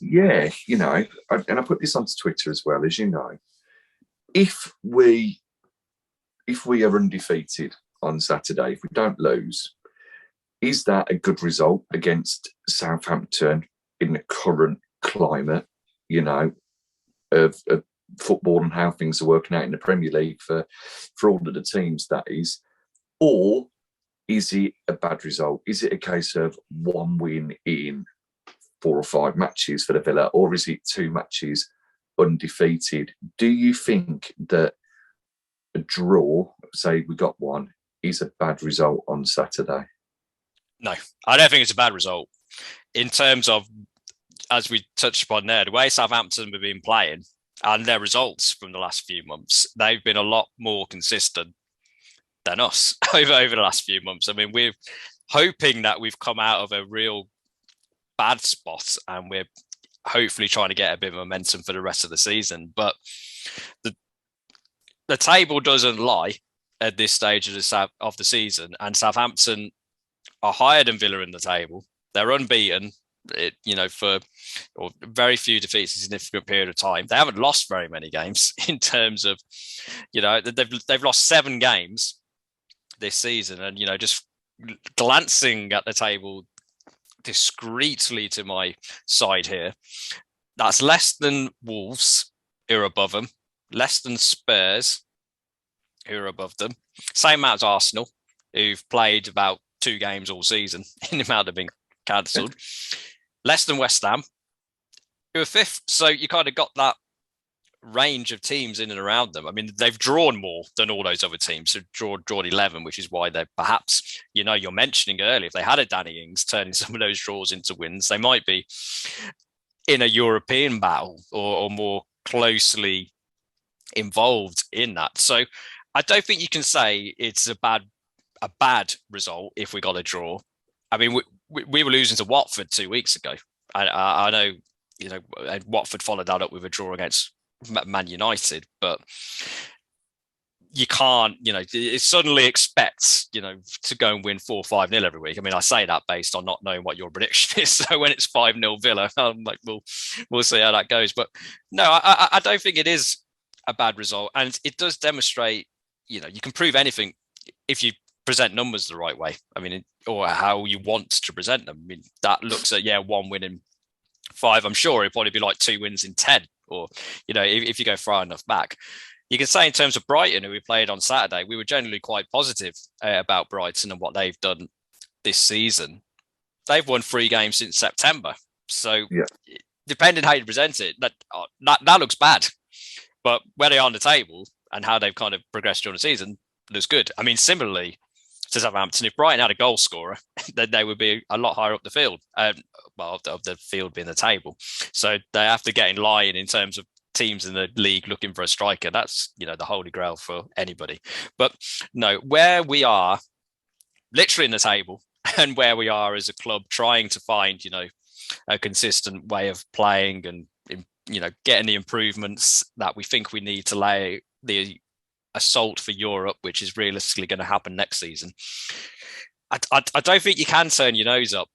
Yeah, and I put this onto Twitter as well, as you know. If we are undefeated on Saturday, if we don't lose, is that a good result against Southampton in the current climate, of football and how things are working out in the Premier League for all of the teams, that is? Or is it a bad result? Is it a case of one win in 4 or 5 matches for the Villa, or is it 2 matches undefeated? Do you think that a draw, say we got one, is a bad result on Saturday? No, I don't think it's a bad result. In terms of, as we touched upon there, the way Southampton have been playing and their results from the last few months, they've been a lot more consistent than us over the last few months. I mean, we're hoping that we've come out of a real bad spot, and we're hopefully trying to get a bit of momentum for the rest of the season. But the table doesn't lie at this stage of the season, and Southampton are higher than Villa in the table. They're unbeaten, for very few defeats in a significant period of time. They haven't lost very many games in terms of, they've lost 7 games this season, and just glancing at the table discreetly to my side here, that's less than Wolves, who are above them, less than Spurs, who are above them, same amount as Arsenal, who've played about 2 games all season in the amount of been cancelled, less than West Ham, who are 5th. So you kind of got that range of teams in and around them. I mean, they've drawn more than all those other teams. So drawn 11, which is why they're perhaps, you're mentioning earlier, if they had a Danny Ings turning some of those draws into wins, they might be in a European battle or more closely involved in that. So I don't think you can say it's a bad result if we got a draw. I mean, we were losing to Watford 2 weeks ago. I know, Watford followed that up with a draw against Man United, but you can't, it suddenly expects, to go and win 4-5-0 every week. I mean, I say that based on not knowing what your prediction is. So when it's 5-0 Villa, I'm like, we'll see how that goes. But no, I don't think it is a bad result. And it does demonstrate, you can prove anything if you present numbers the right way. I mean, or how you want to present them. I mean, that looks at, 1 win in 5. I'm sure it'd probably be like 2 wins in 10, or, if you go far enough back. You can say in terms of Brighton, who we played on Saturday, we were generally quite positive about Brighton and what they've done this season. They've won 3 games since September. So depending how you present it, that looks bad. But where they are on the table and how they've kind of progressed during the season looks good. I mean, similarly to Southampton, if Brighton had a goal scorer, then they would be a lot higher up the field, of the field being the table. So they have to get in line in terms of teams in the league looking for a striker. That's, the holy grail for anybody. But no, where we are literally in the table and where we are as a club trying to find, a consistent way of playing and, getting the improvements that we think we need to lay the assault for Europe, which is realistically going to happen next season. I don't think you can turn your nose up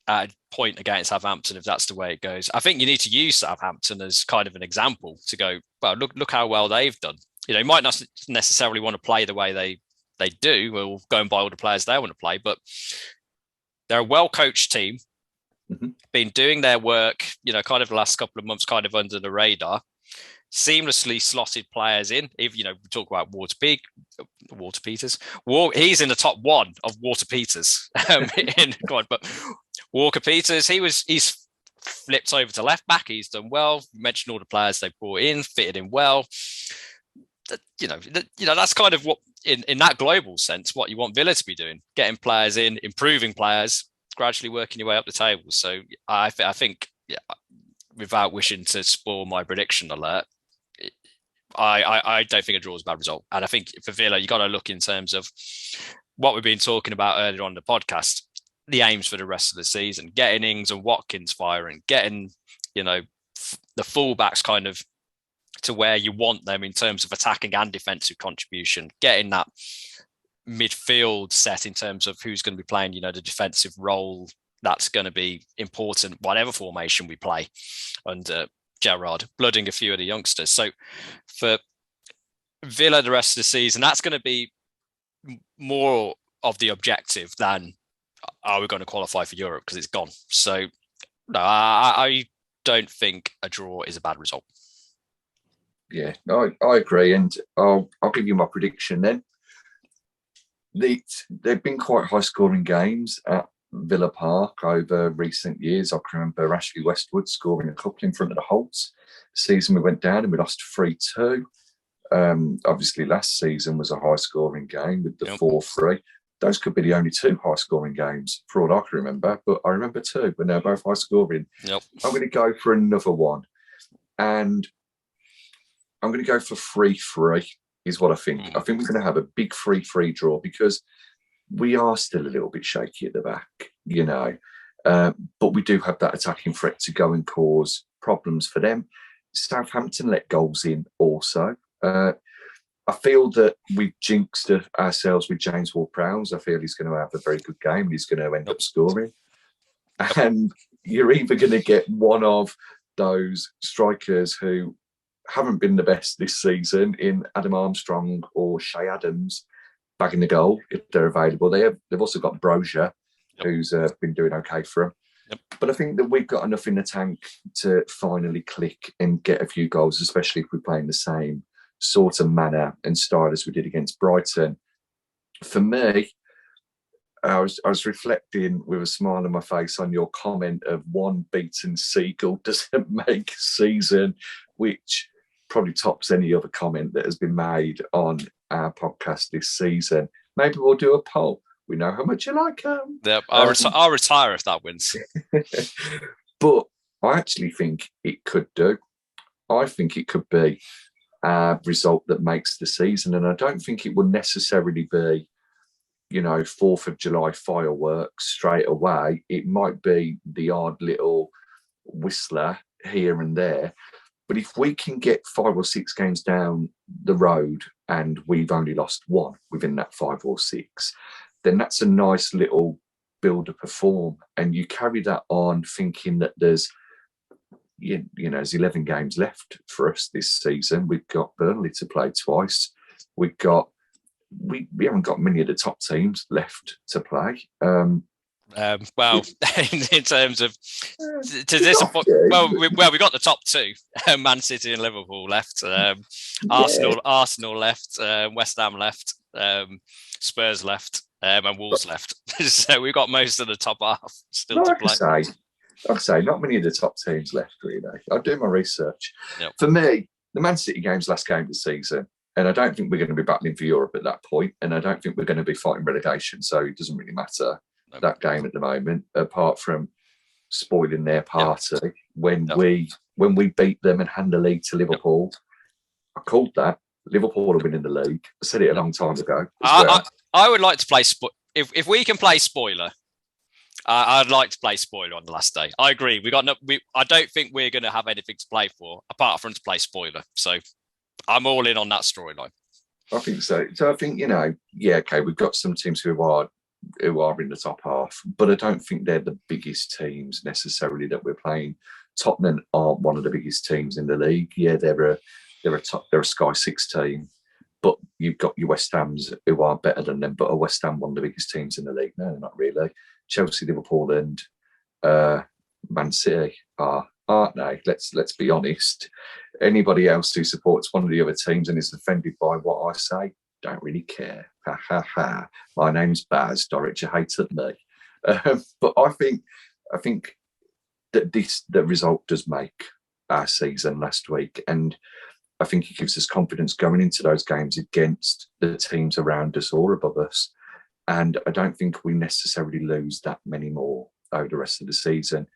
at a point against Southampton if that's the way it goes. I think you need to use Southampton as kind of an example to go, well, look how well they've done. You might not necessarily want to play the way they do, or go and buy all the players they want to play, but they're a well-coached team, been doing their work, kind of the last couple of months, kind of under the radar, seamlessly slotted players in. If we talk about Walter Peters, he's in the top 1 of Walter Peters. But Walker Peters, he's flipped over to left back. He's done well. You mentioned all the players they brought in, fitted in well. that's kind of what in that global sense what you want Villa to be doing, getting players in, improving players, gradually working your way up the table. So I think, without wishing to spoil my prediction alert, I don't think a draw is a bad result. And I think for Villa, you got to look in terms of what we've been talking about earlier on the podcast, the aims for the rest of the season, getting Ings and Watkins firing, getting, the fullbacks kind of to where you want them in terms of attacking and defensive contribution, getting that midfield set in terms of who's going to be playing, the defensive role that's going to be important, whatever formation we play under Gerrard, blooding a few of the youngsters. So for Villa, the rest of the season, that's going to be more of the objective than are we going to qualify for Europe, because it's gone. So no, I don't think a draw is a bad result. Yeah, I agree, and I'll give you my prediction then. They've been quite high-scoring games at Villa Park over recent years. I can remember Ashley Westwood scoring a couple in front of the Holts. The season we went down and we lost 3-2. Obviously, last season was a high-scoring game with the 4-3. Those could be the only two high-scoring games for all I can remember, but I remember two, but they're both high-scoring. Yep. I'm going to go for another one, and I'm going to go for 3-3 is what I think. I think we're going to have a big 3-3 draw because we are still a little bit shaky at the back, but we do have that attacking threat to go and cause problems for them. Southampton let goals in also. I feel that we've jinxed ourselves with James Ward-Prowse. I feel he's going to have a very good game and he's going to end up scoring. And you're either going to get one of those strikers who haven't been the best this season in Adam Armstrong or Shay Adams bagging the goal if they're available. They've also got Brozier, who's been doing okay for them. Yep. But I think that we've got enough in the tank to finally click and get a few goals, especially if we're playing the same sort of manner and style as we did against Brighton. For me, I was reflecting with a smile on my face on your comment of one beaten seagull doesn't make a season, which probably tops any other comment that has been made on our podcast this season. Maybe we'll do a poll. We know how much you like them. Yep, I'll retire if that wins. But I actually think it could do. I think it could be a result that makes the season. And I don't think it will necessarily be, 4th of July fireworks straight away. It might be the odd little whistler here and there. But if we can get 5 or 6 games down the road and we've only lost one within that 5 or 6, then that's a nice little build-up of form. And you carry that on thinking that there's 11 games left for us this season. We've got Burnley to play twice. We haven't got many of the top teams left to play. Well, in terms of to disappoint, we got the top two, Man City and Liverpool left, Arsenal left, West Ham left, Spurs left, and Wolves left. So we've got most of the top half still to play. Like I say, not many of the top teams left, really. I'll do my research. Yep. For me, the Man City game's last game of the season, and I don't think we're going to be battling for Europe at that point, and I don't think we're going to be fighting relegation, so it doesn't really matter. That game at the moment, apart from spoiling their party when we beat them and hand the league to Liverpool. I called that. Liverpool are winning the league. I said it a long time ago. I would like to play if we can play spoiler. I'd like to play spoiler on the last day. I agree. I don't think we're going to have anything to play for apart from to play spoiler. So I'm all in on that storyline. I think so. So I think we've got some teams who are in the top half, but I don't think they're the biggest teams necessarily that we're playing. Tottenham aren't one of the biggest teams in the league. Yeah, they're a Sky 6 team, but you've got your West Hams who are better than them. But are West Ham one of the biggest teams in the league? No, not really. Chelsea, Liverpool, and Man City aren't they? Let's be honest. Anybody else who supports one of the other teams and is offended by what I say, don't really care. Ha ha ha. My name's Baz. Direct your hate at me. But I think that the result does make our season last week, and I think it gives us confidence going into those games against the teams around us or above us. And I don't think we necessarily lose that many more over the rest of the season.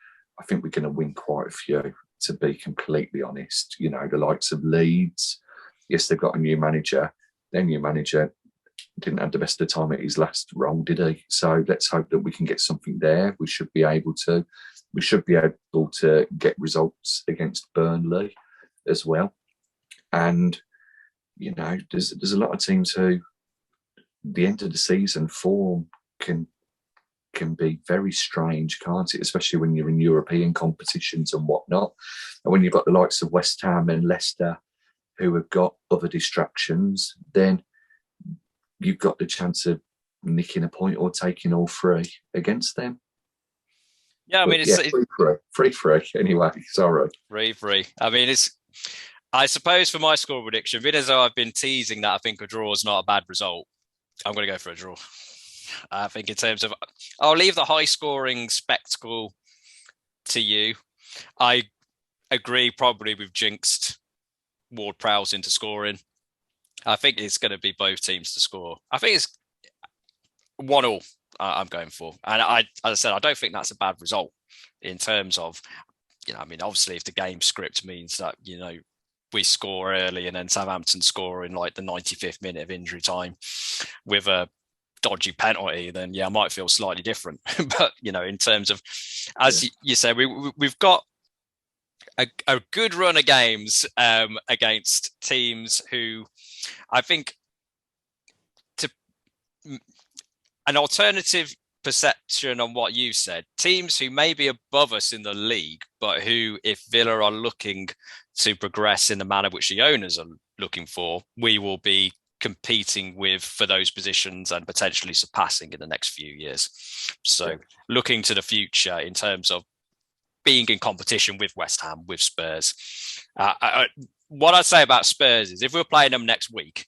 I think we're going to win quite a few, to be completely honest. You know, the likes of Leeds, yes, they've got a new manager. Their new manager didn't have the best of time at his last role, did he? So let's hope that we can get something there. We should be able to. We should be able to get results against Burnley as well. And, you know, there's a lot of teams who the end of the season form can be very strange, can't it? Especially when you're in European competitions and whatnot. And when you've got the likes of West Ham and Leicester who have got other distractions, then you've got the chance of nicking a point or taking all three against them. Yeah, I mean, it's free anyway. Sorry. Free. I mean, I suppose for my score prediction, being as though I've been teasing that I think a draw is not a bad result, I'm going to go for a draw. I think in terms of, I'll leave the high scoring spectacle to you. I agree, probably we've jinxed Ward-Prowse into scoring. I think it's going to be both teams to score. I think it's 1-1 I'm going for. And as I said, I don't think that's a bad result in terms of, you know, I mean, obviously if the game script means that, you know, we score early and then Southampton score in like the 95th minute of injury time with a dodgy penalty, then yeah, I might feel slightly different. But, you know, in terms of, as you said, we've got a good run of games against teams who I think an alternative perception on what you said, teams who may be above us in the league, but who, if Villa are looking to progress in the manner which the owners are looking for, we will be competing with for those positions and potentially surpassing in the next few years. So looking to the future in terms of being in competition with West Ham, with Spurs. What I'd say about Spurs is if we're playing them next week,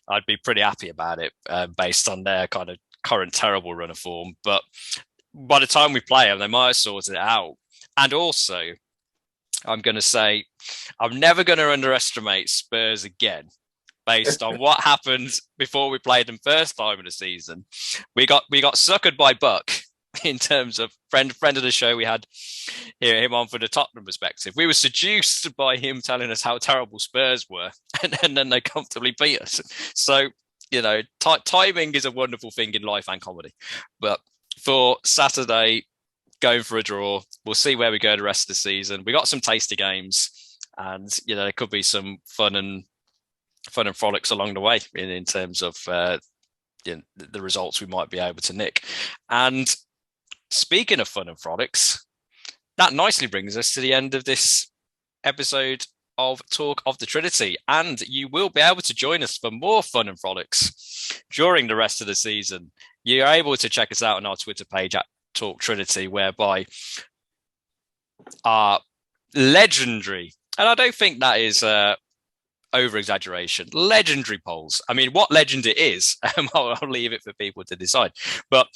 I'd be pretty happy about it based on their kind of current terrible run of form. But by the time we play them, they might have sorted it out. And also, I'm going to say, I'm never going to underestimate Spurs again, based on what happened before we played them first time in the season. We got suckered by Buck in terms of friend of the show. We had him on for the Tottenham perspective. We were seduced by him telling us how terrible Spurs were, and then they comfortably beat us. So, you know, timing is a wonderful thing in life and comedy. But for Saturday, going for a draw. We'll see where we go the rest of the season. We got some tasty games, and you know there could be some fun and frolics along the way in terms of you know, the results we might be able to nick. And speaking of fun and frolics, that nicely brings us to the end of this episode of Talk of the Trinity, and you will be able to join us for more fun and frolics during the rest of the season. You're able to check us out on our Twitter page at Talk Trinity, whereby our legendary, and I don't think that is over exaggeration, legendary polls. I mean, what legend it is, I'll leave it for people to decide. But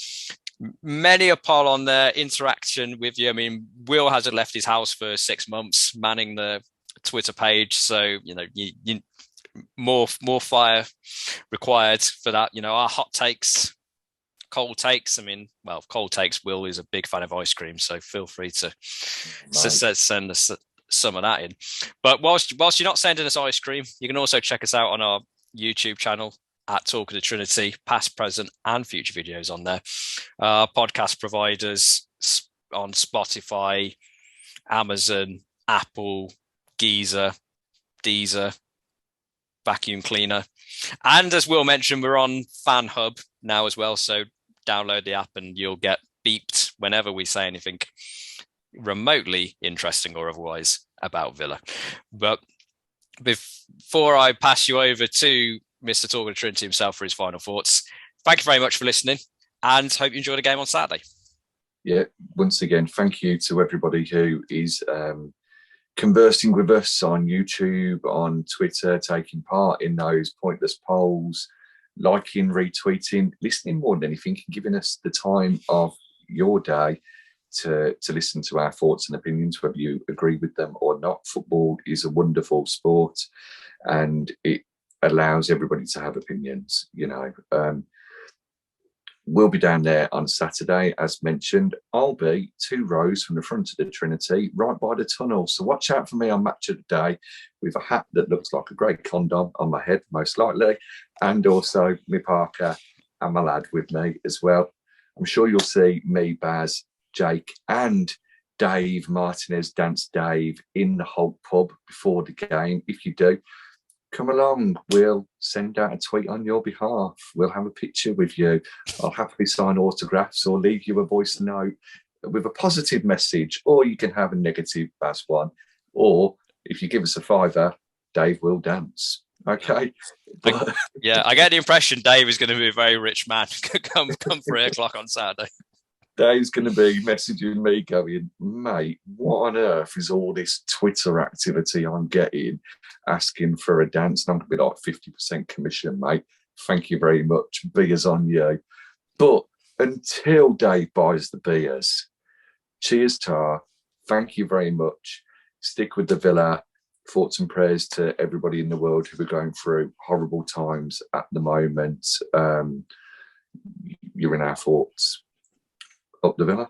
many a poll on there, interaction with you. I mean, Will hasn't left his house for 6 months, manning the Twitter page. So, you know, you more fire required for that. You know, our hot takes, cold takes. I mean, well, cold takes. Will is a big fan of ice cream, so feel free to send us some of that in. But whilst you're not sending us ice cream, you can also check us out on our YouTube channel at Talk of the Trinity, past, present, and future videos on there. Podcast providers on Spotify, Amazon, Apple, Deezer, Vacuum Cleaner. And as Will mentioned, we're on Fan Hub now as well. So download the app and you'll get beeped whenever we say anything remotely interesting or otherwise about Villa. But before I pass you over to Mr. Talk of the Trinity himself for his final thoughts, thank you very much for listening and hope you enjoy the game on Saturday. Yeah, once again, thank you to everybody who is conversing with us on YouTube, on Twitter, taking part in those pointless polls, liking, retweeting, listening more than anything, and giving us the time of your day to listen to our thoughts and opinions, whether you agree with them or not. Football is a wonderful sport, and it allows everybody to have opinions. We'll be down there on Saturday, as mentioned. I'll be 2 rows from the front of the Trinity, right by the tunnel. So watch out for me on Match of the Day with a hat that looks like a great condom on my head, most likely, and also my Parker and my lad with me as well. I'm sure you'll see me, Baz, Jake, and Dave Martinez, Dance Dave, in the Holt pub before the game. If you do, come along. We'll send out a tweet on your behalf. We'll have a picture with you. I'll happily sign autographs or leave you a voice note with a positive message, or you can have a negative Baz one. Or if you give us a $5, Dave will dance. Okay. Yeah, I get the impression Dave is going to be a very rich man come 3 o'clock on Saturday. Dave's going to be messaging me going, mate, what on earth is all this Twitter activity I'm getting, asking for a dance? And I'm going to be like 50% commission, mate. Thank you very much. Beers on you. But until Dave buys the beers, cheers, Tar. Thank you very much. Stick with the Villa. Thoughts and prayers to everybody in the world who are going through horrible times at the moment. You're in our thoughts. Up the Villa.